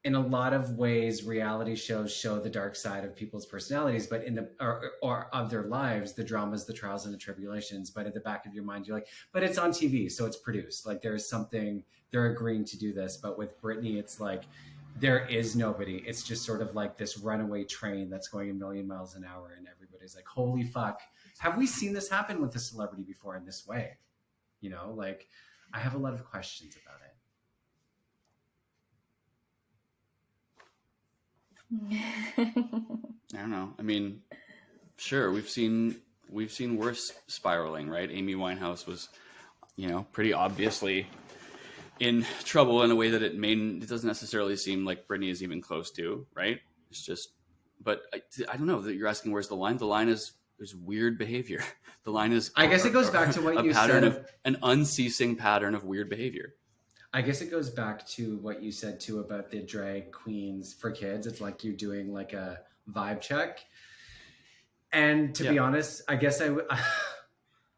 Speaker 1: in a lot of ways, reality shows show the dark side of people's personalities, but or of their lives, the dramas, the trials, and the tribulations. But at the back of your mind, you're like, but it's on TV, so it's produced. Like, there's something, they're agreeing to do this. But with Britney, it's like, there is nobody. It's just sort of like this runaway train that's going a million miles an hour, and everybody's like, holy fuck, have we seen this happen with a celebrity before in this way? You know, like, I have a lot of questions about
Speaker 3: it.
Speaker 2: I don't know. I mean, sure, we've seen worse spiraling, right? Amy Winehouse was, you know, pretty obviously in trouble in a way that it doesn't necessarily seem like Britney is even close to, right? It's just, but I don't know that you're asking where's the line. The line is there's weird behavior. The line is,
Speaker 1: I guess it goes back to what you
Speaker 2: pattern
Speaker 1: said
Speaker 2: of an unceasing pattern of weird behavior.
Speaker 1: I guess it goes back to what you said too about the drag queens for kids. It's like you're doing like a vibe check. And to be honest, I guess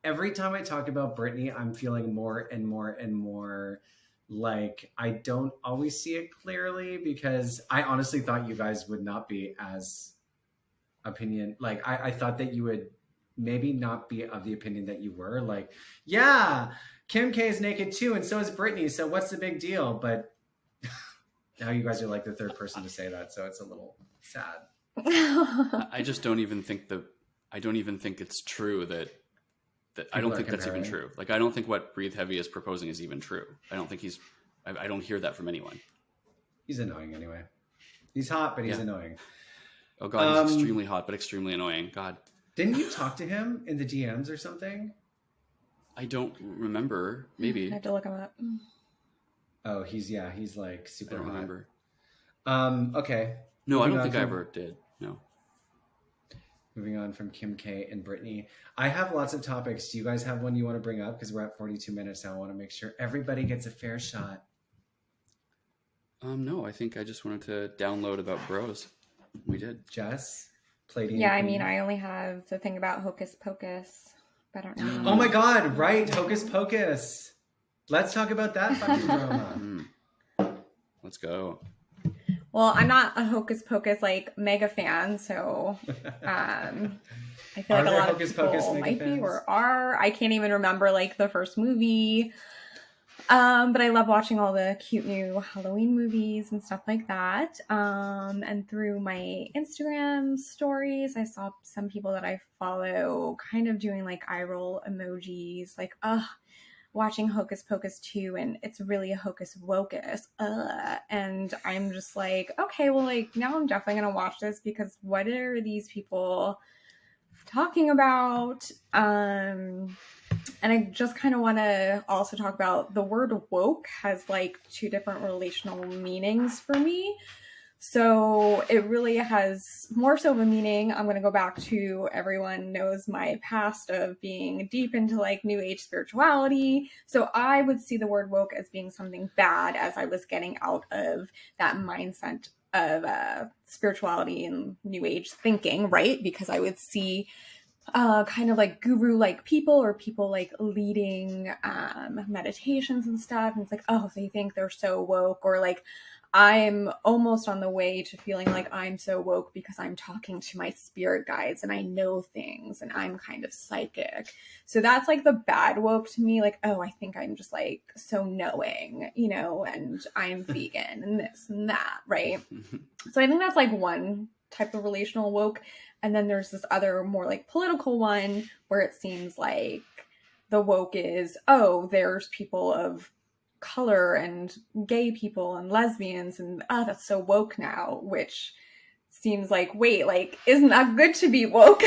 Speaker 1: every time I talk about Britney, I'm feeling more and more and more like I don't always see it clearly, because I honestly thought you guys would not be as opinion. Like I thought that you would maybe not be of the opinion that you were. Like, yeah, Kim K is naked too, and so is Britney. So what's the big deal? But now you guys are like the third person to say that, so it's a little sad.
Speaker 2: I just don't even think it's true that I don't think that's even true. Like, I don't think what Breathe Heavy is proposing is even true. I don't think I don't hear that from anyone.
Speaker 1: He's annoying anyway. He's hot, but he's annoying.
Speaker 2: Oh God, he's extremely hot, but extremely annoying. God.
Speaker 1: Didn't you talk to him in the DMs or something?
Speaker 2: I don't remember. Maybe.
Speaker 3: I have to look him up.
Speaker 1: Oh, he's like super
Speaker 2: I don't
Speaker 1: hot.
Speaker 2: remember.
Speaker 1: Okay.
Speaker 2: No, I don't think I ever did. No.
Speaker 1: Moving on from Kim K and Britney. I have lots of topics. Do you guys have one you want to bring up? Because we're at 42 minutes now. I want to make sure everybody gets a fair shot.
Speaker 2: No, I think I just wanted to download about bros. We did.
Speaker 1: Jess? Palladium
Speaker 3: Yeah, I
Speaker 1: Queen?
Speaker 3: mean, I only have the thing about Hocus Pocus. But I don't know.
Speaker 1: Oh my God, right. Hocus Pocus. Let's talk about that fucking drama.
Speaker 2: Let's go.
Speaker 3: Well, I'm not a Hocus Pocus like mega fan, so I feel like a lot of people might be or are. I can't even remember like the first movie. But I love watching all the cute new Halloween movies and stuff like that. And through my Instagram stories, I saw some people that I follow kind of doing like eye roll emojis, like, watching Hocus Pocus 2, and it's really a Hocus Wokus. And I'm just like, okay, well, like, now I'm definitely going to watch this, because what are these people talking about? And I just kind of want to also talk about the word woke has like two different relational meanings for me. So it really has more so of a meaning. I'm going to go back to, everyone knows my past of being deep into like new age spirituality. So I would see the word woke as being something bad as I was getting out of that mindset of spirituality and new age thinking, right? Because I would see kind of like guru like people, or people like leading meditations and stuff, and it's like, oh, they think they're so woke, or like I'm almost on the way to feeling like I'm so woke because I'm talking to my spirit guides and I know things and I'm kind of psychic. So that's like the bad woke to me, like, oh, I think I'm just like so knowing, you know, and I'm vegan and this and that, right? So I think that's like one type of relational woke. And then there's this other more like political one where it seems like the woke is, oh, there's people of color and gay people and lesbians, and that's so woke now, which seems like, wait, like, isn't that good to be woke?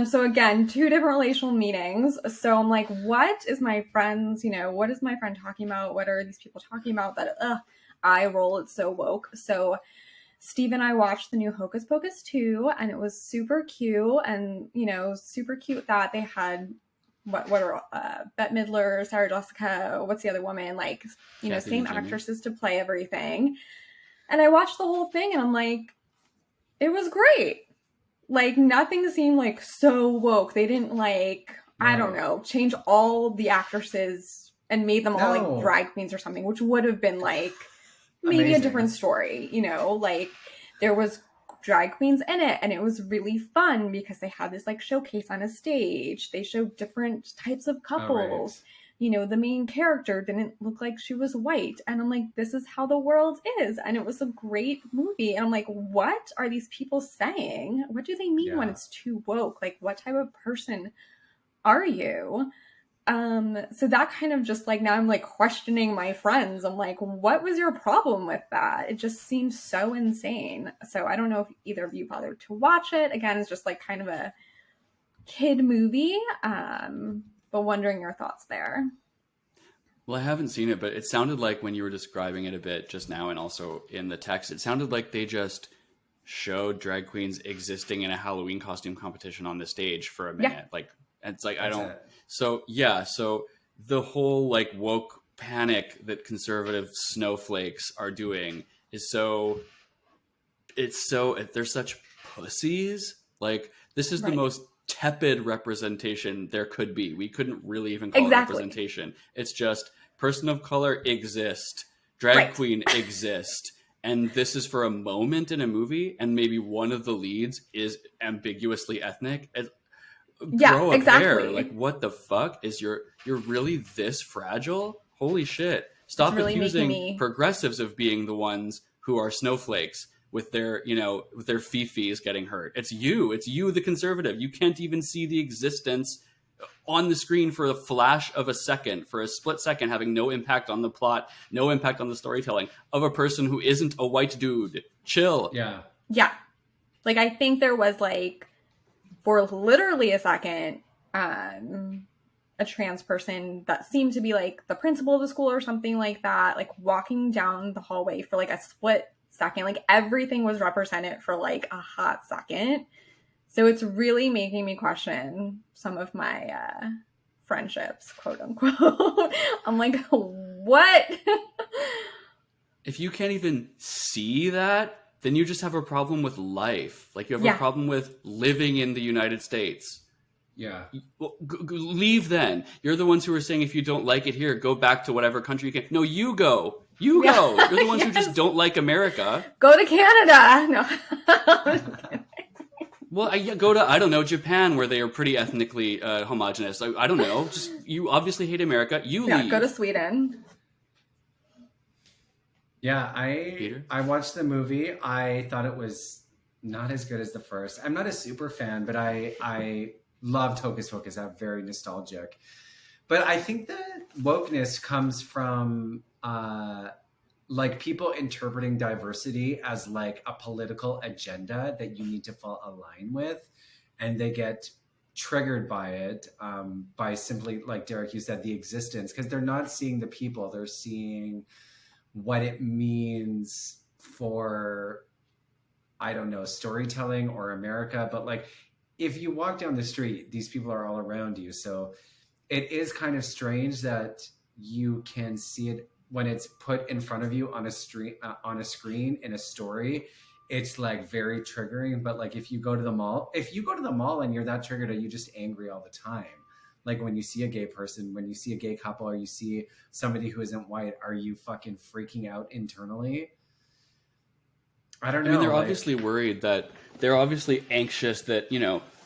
Speaker 3: So again, two different relational meanings. So I'm like, what is my friend's, what is my friend talking about? What are these people talking about that I roll, it's so woke? So Steve and I watched the new Hocus Pocus 2, and it was super cute, and super cute that they had what are Bette Midler, Sarah Jessica, what's the other woman, like, same actresses to play everything. And I watched the whole thing and I'm like, it was great. Like, nothing seemed like so woke. They didn't like, I don't know, change all the actresses and made them all like drag queens or something, which would have been like maybe a different story, like there was drag queens in it, and it was really fun because they had this like showcase on a stage. They showed different types of couples. the main character didn't look like she was white. And I'm like, this is how the world is. And it was a great movie. And I'm like, what are these people saying? What do they mean when
Speaker 1: Yeah.
Speaker 3: it's too woke? Like, what type of person are you? So that kind of just like, now I'm like questioning my friends. I'm like, what was your problem with that? It just seems so insane. So I don't know if either of you bothered to watch it. Again, it's just like kind of a kid movie. But wondering your thoughts there.
Speaker 2: Well, I haven't seen it, but it sounded like when you were describing it a bit just now and also in the text, it sounded like they just showed drag queens existing in a Halloween costume competition on the stage for a minute.
Speaker 3: Yeah.
Speaker 2: Like, it's like,
Speaker 1: That's it.
Speaker 2: So yeah, so the whole like woke panic that conservative snowflakes are doing is they're such pussies. Like, this is the
Speaker 3: Right.
Speaker 2: most tepid representation there could be. We couldn't really even call
Speaker 3: Exactly.
Speaker 2: it representation. It's just person of color exist, drag
Speaker 3: Right.
Speaker 2: queen exist, and this is for a moment in a movie, and maybe one of the leads is ambiguously ethnic.
Speaker 3: Yeah,
Speaker 2: Grow a
Speaker 3: exactly.
Speaker 2: pair. Like, what the fuck is you're really this fragile? Holy shit! Stop
Speaker 3: really
Speaker 2: accusing
Speaker 3: making me-
Speaker 2: progressives of being the ones who are snowflakes with their fifis getting hurt. It's you, the conservative. You can't even see the existence on the screen for a flash of a second, for a split second, having no impact on the plot, no impact on the storytelling of a person who isn't a white dude. Chill.
Speaker 1: Yeah.
Speaker 3: Yeah. Like, I think there was like, for literally a second, a trans person that seemed to be like the principal of the school or something like that, like walking down the hallway for like a split second. Like, everything was represented for like a hot second. So it's really making me question some of my friendships, quote unquote. I'm like, what?
Speaker 2: If you can't even see that, then you just have a problem with life. Like, you have
Speaker 3: Yeah.
Speaker 2: a problem with living in the United States.
Speaker 1: Yeah.
Speaker 2: Well, leave then. You're the ones who are saying if you don't like it here, go back to whatever country you can. No, you go. You
Speaker 3: Yeah.
Speaker 2: go. You're the ones who
Speaker 3: Yes.
Speaker 2: just don't like America.
Speaker 3: Go to Canada. No.
Speaker 2: Well, go to, I don't know, Japan, where they are pretty ethnically homogenous. I don't know. Just, you obviously hate America. You
Speaker 3: Yeah,
Speaker 2: leave.
Speaker 3: go to Sweden.
Speaker 1: Yeah,
Speaker 2: Peter?
Speaker 1: I watched the movie. I thought it was not as good as the first. I'm not a super fan, but I loved Hocus Wokus. I'm very nostalgic. But I think the wokeness comes from like people interpreting diversity as like a political agenda that you need to fall align with, and they get triggered by it by simply, like Derek, you said, the existence, because they're not seeing the people, they're seeing what it means for, I don't know, storytelling or America. But like, if you walk down the street, these people are all around you. So it is kind of strange that you can see it when it's put in front of you on a screen in a story. It's like very triggering. But like, if you go to the mall and you're that triggered, are you just angry all the time? Like, when you see a gay person, when you see a gay couple, or you see somebody who isn't white, are you fucking freaking out internally? I don't know.
Speaker 2: I mean, they're
Speaker 1: like,
Speaker 2: obviously worried that they're obviously anxious that,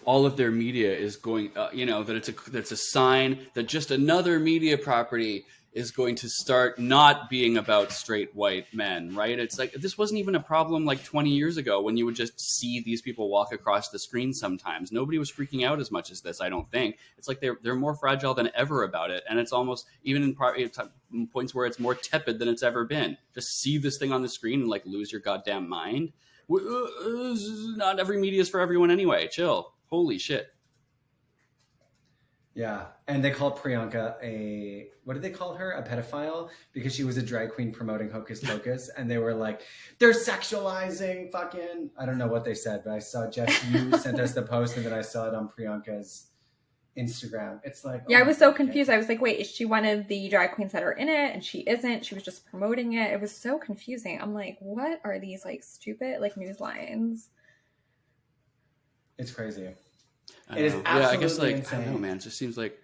Speaker 2: all of their media is going, that it's a sign that just another media property is going to start not being about straight white men, right? It's like, this wasn't even a problem like 20 years ago when you would just see these people walk across the screen sometimes. Nobody was freaking out as much as this, I don't think. It's like they're more fragile than ever about it. And it's almost, even in points where it's more tepid than it's ever been. Just see this thing on the screen and like lose your goddamn mind. Not every media is for everyone anyway. Chill. Holy shit.
Speaker 1: Yeah, and they called Priyanka what did they call her? A pedophile? Because she was a drag queen promoting Hocus Pocus, and they were like, they're sexualizing fucking, I don't know what they said, but I saw, Jess, you sent us the post, and then I saw it on Priyanka's Instagram. It's like,
Speaker 3: Yeah, I was so
Speaker 1: okay.
Speaker 3: confused. I was like, wait, is she one of the drag queens that are in it? And she isn't. She was just promoting it. It was so confusing. I'm like, what are these like stupid like news lines?
Speaker 1: It's crazy.
Speaker 2: I
Speaker 1: It is
Speaker 2: know.
Speaker 1: absolutely
Speaker 2: I guess, like,
Speaker 1: insane.
Speaker 2: I don't know, man. It just seems like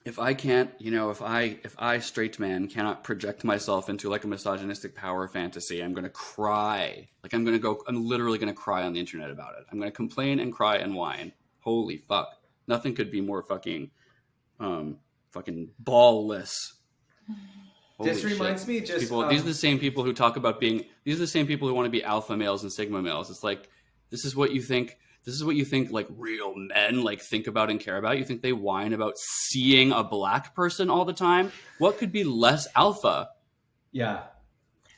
Speaker 2: if I can't, if I straight man cannot project myself into like a misogynistic power fantasy, I'm gonna cry. Like, I'm literally gonna cry on the internet about it. I'm gonna complain and cry and whine. Holy fuck. Nothing could be more fucking fucking ballless.
Speaker 1: This
Speaker 2: Holy
Speaker 1: reminds
Speaker 2: shit.
Speaker 1: me just
Speaker 2: These are the same people who talk about being. These are the same people who want to be alpha males and sigma males. It's like, this is what you think. This is what you think like real men like think about and care about. You think they whine about seeing a black person all the time? What could be less alpha?
Speaker 1: yeah.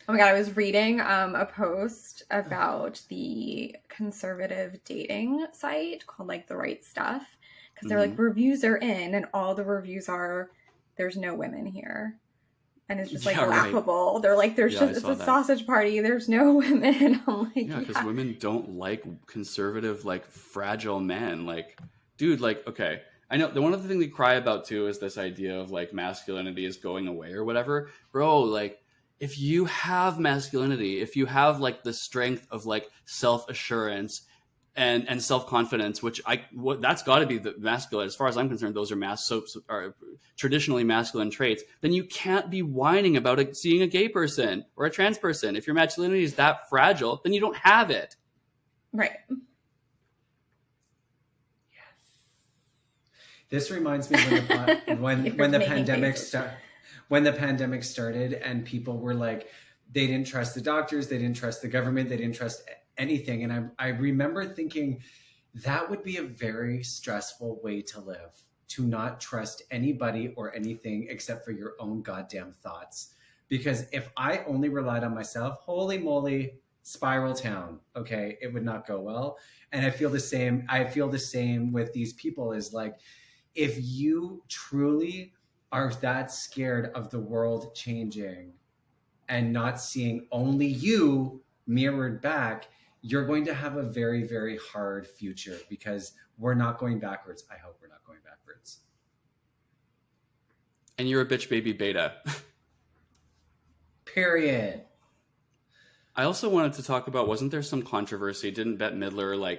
Speaker 3: Oh my God, I was reading a post about the conservative dating site called like The Right Stuff, because they're like, reviews are in, and all the reviews are, there's no women here. And it's just like laughable. Right. They're like, there's just, it's a sausage party. There's no women. I'm like,
Speaker 2: yeah, because women don't like conservative, like fragile men. Like, dude, like, okay. I know the one other thing they cry about too is this idea of like masculinity is going away or whatever. Bro, like, if you have masculinity, if you have like the strength of like self-assurance and self-confidence, that's got to be the masculine. As far as I'm concerned, those are traditionally masculine traits. Then you can't be whining about seeing a gay person or a trans person. If your masculinity is that fragile, then you don't have it.
Speaker 3: Right.
Speaker 1: Yes. This reminds me when the pandemic started. When the pandemic started and people were like, they didn't trust the doctors, they didn't trust the government, they didn't trust anything. And I remember thinking that would be a very stressful way to live, to not trust anybody or anything except for your own goddamn thoughts. Because if I only relied on myself, holy moly, spiral town, okay, it would not go well. And I feel the same with these people is like, if you truly are that scared of the world changing and not seeing only you mirrored back, you're going to have a very, very hard future because we're not going backwards. I hope we're not going backwards.
Speaker 2: And you're a bitch baby beta.
Speaker 1: Period.
Speaker 2: I also wanted to talk about, wasn't there some controversy? Didn't Bette Midler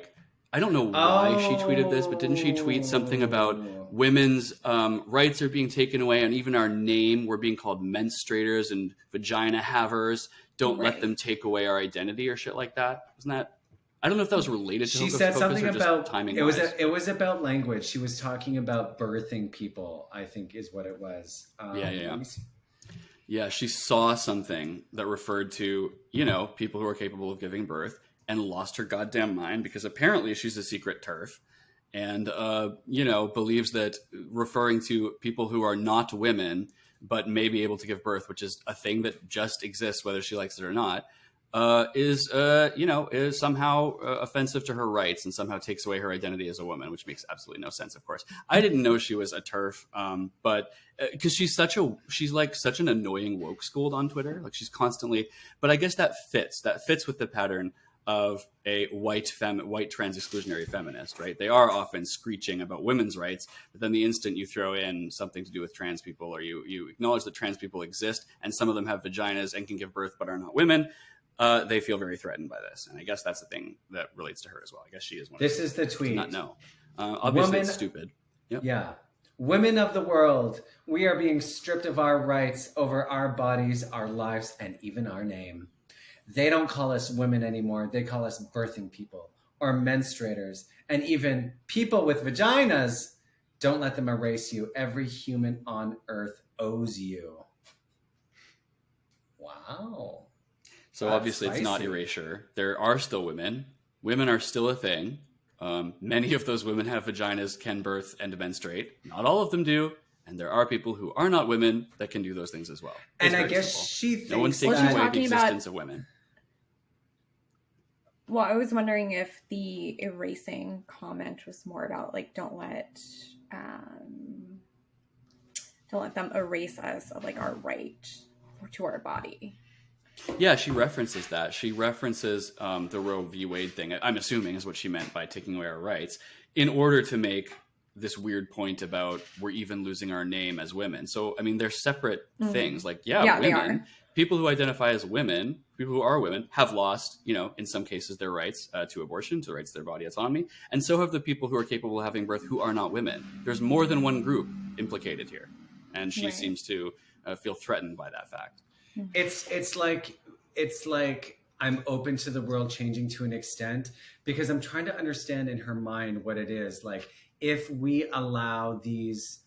Speaker 2: I don't know why she tweeted this, but didn't she tweet something about women's rights are being taken away and even our name, we're being called menstruators and vagina havers. Don't let them take away our identity or shit like that. Wasn't that? I don't know if that was related to Hocus
Speaker 1: said
Speaker 2: Wokus
Speaker 1: something
Speaker 2: or just
Speaker 1: about
Speaker 2: timing.
Speaker 1: It was about language. She was talking about birthing people, I think is what it was.
Speaker 2: Yeah. Yeah, she saw something that referred to, people who are capable of giving birth, and lost her goddamn mind because apparently she's a secret TERF and, believes that referring to people who are not women but may be able to give birth, which is a thing that just exists whether she likes it or not, is somehow offensive to her rights and somehow takes away her identity as a woman, which makes absolutely no sense, of course. I didn't know she was a TERF, but because she's such an annoying woke schooled on Twitter. Like she's constantly, but I guess that fits with the pattern of a white trans exclusionary feminist, right? They are often screeching about women's rights, but then the instant you throw in something to do with trans people, or you acknowledge that trans people exist and some of them have vaginas and can give birth but are not women, they feel very threatened by this. And I guess that's the thing that relates to her as well. I guess she is one.
Speaker 1: This is the tweet.
Speaker 2: Not know. Obviously, it's stupid. Yep.
Speaker 1: Yeah. Women of the world, we are being stripped of our rights over our bodies, our lives, and even our name. They don't call us women anymore. They call us birthing people or menstruators. And even people with vaginas, don't let them erase you. Every human on earth owes you. Wow.
Speaker 2: So that's obviously spicy. It's not erasure. There are still women. Women are still a thing. Many of those women have vaginas, can birth, and menstruate. Not all of them do. And there are people who are not women that can do those things as well.
Speaker 1: And I guess she thinks
Speaker 2: no one's taking away the existence of women.
Speaker 3: Well, I was wondering if the erasing comment was more about like don't let them erase us of like our right to our body.
Speaker 2: Yeah, she references that. She references the Roe v. Wade thing. I'm assuming is what she meant by taking away our rights in order to make this weird point about we're even losing our name as women. So, I mean, they're separate things. Like, women, people who identify as women, people who are women have lost, in some cases their rights to abortion, to the rights to their body autonomy. And so have the people who are capable of having birth who are not women. There's more than one group implicated here. And she seems to feel threatened by that fact.
Speaker 1: It's like I'm open to the world changing to an extent because I'm trying to understand in her mind what it is. Like, if we allow these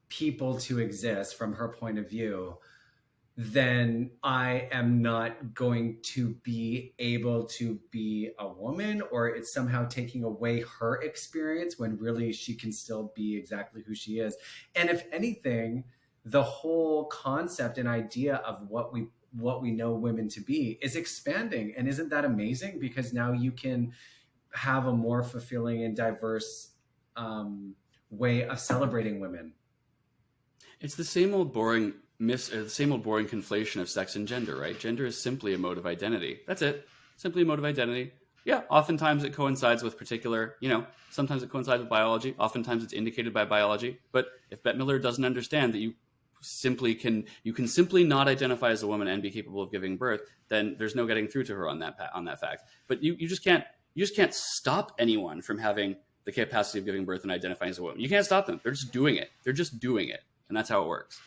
Speaker 1: people to exist from her point of view, then I am not going to be able to be a woman, or it's somehow taking away her experience when really she can still be exactly who she is. And if anything, the whole concept and idea of what we know women to be is expanding. And isn't that amazing? Because now you can have a more fulfilling and diverse way of celebrating women.
Speaker 2: It's the same old boring the same old boring conflation of sex and gender, right? Gender is simply a mode of identity. That's it. Simply a mode of identity. Yeah, oftentimes it coincides with particular, sometimes it coincides with biology. Oftentimes it's indicated by biology. But if Bette Midler doesn't understand that you can simply not identify as a woman and be capable of giving birth, then there's no getting through to her on that fact. But you just can't stop anyone from having the capacity of giving birth and identifying as a woman. You can't stop them. They're just doing it. And that's how it works.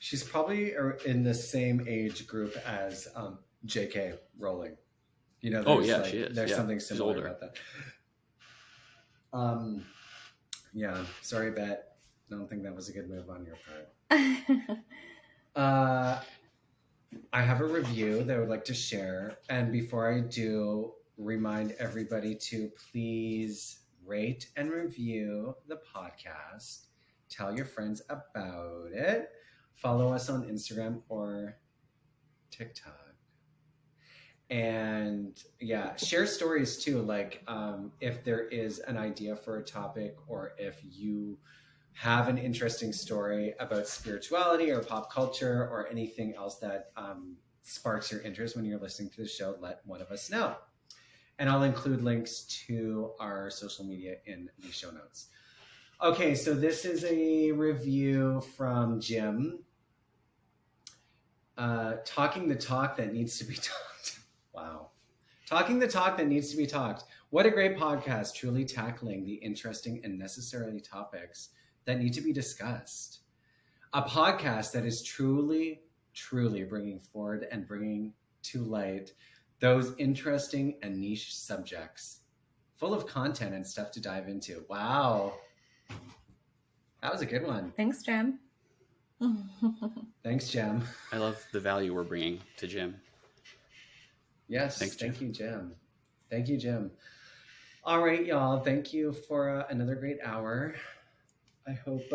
Speaker 1: She's probably in the same age group as J.K. Rowling. She is. There's something similar about that. Yeah, sorry, Bet. I don't think that was a good move on your part. I have a review that I would like to share. And before I do, remind everybody to please rate and review the podcast. Tell your friends about it. Follow us on Instagram or TikTok. And yeah, share stories too. Like if there is an idea for a topic, or if you have an interesting story about spirituality or pop culture or anything else that sparks your interest when you're listening to the show, let one of us know. And I'll include links to our social media in the show notes. Okay, so this is a review from Jim. Talking the talk that needs to be talked. Wow. Talking the talk that needs to be talked. What a great podcast, truly tackling the interesting and necessary topics that need to be discussed. A podcast that is truly, truly bringing forward and bringing to light those interesting and niche subjects, full of content and stuff to dive into. Wow. That was a good one.
Speaker 3: Thanks, Jim.
Speaker 1: Thanks, Jim.
Speaker 2: I love the value we're bringing to Jim.
Speaker 1: Yes,
Speaker 2: thanks, Jim.
Speaker 1: Thank you, Jim. Thank you, Jim. All right, y'all. Thank you for another great hour. I hope,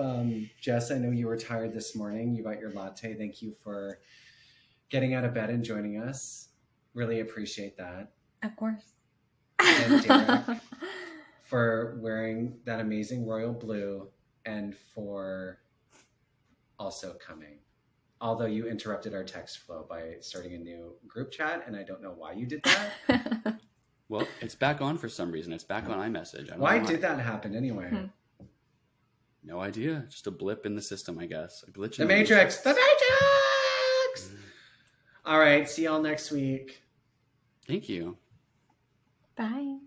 Speaker 1: Jess, I know you were tired this morning. You got your latte. Thank you for getting out of bed and joining us. Really appreciate that.
Speaker 3: Of course.
Speaker 1: And Derek for wearing that amazing royal blue, and for also coming. Although you interrupted our text flow by starting a new group chat, and I don't know why you did that.
Speaker 2: Well, it's back on for some reason. It's back on iMessage.
Speaker 1: Why did that happen anyway?
Speaker 2: No idea. Just a blip in the system, I guess. A glitch
Speaker 1: The
Speaker 2: in
Speaker 1: Matrix! The Matrix! All right. See y'all next week.
Speaker 2: Thank you.
Speaker 3: Bye.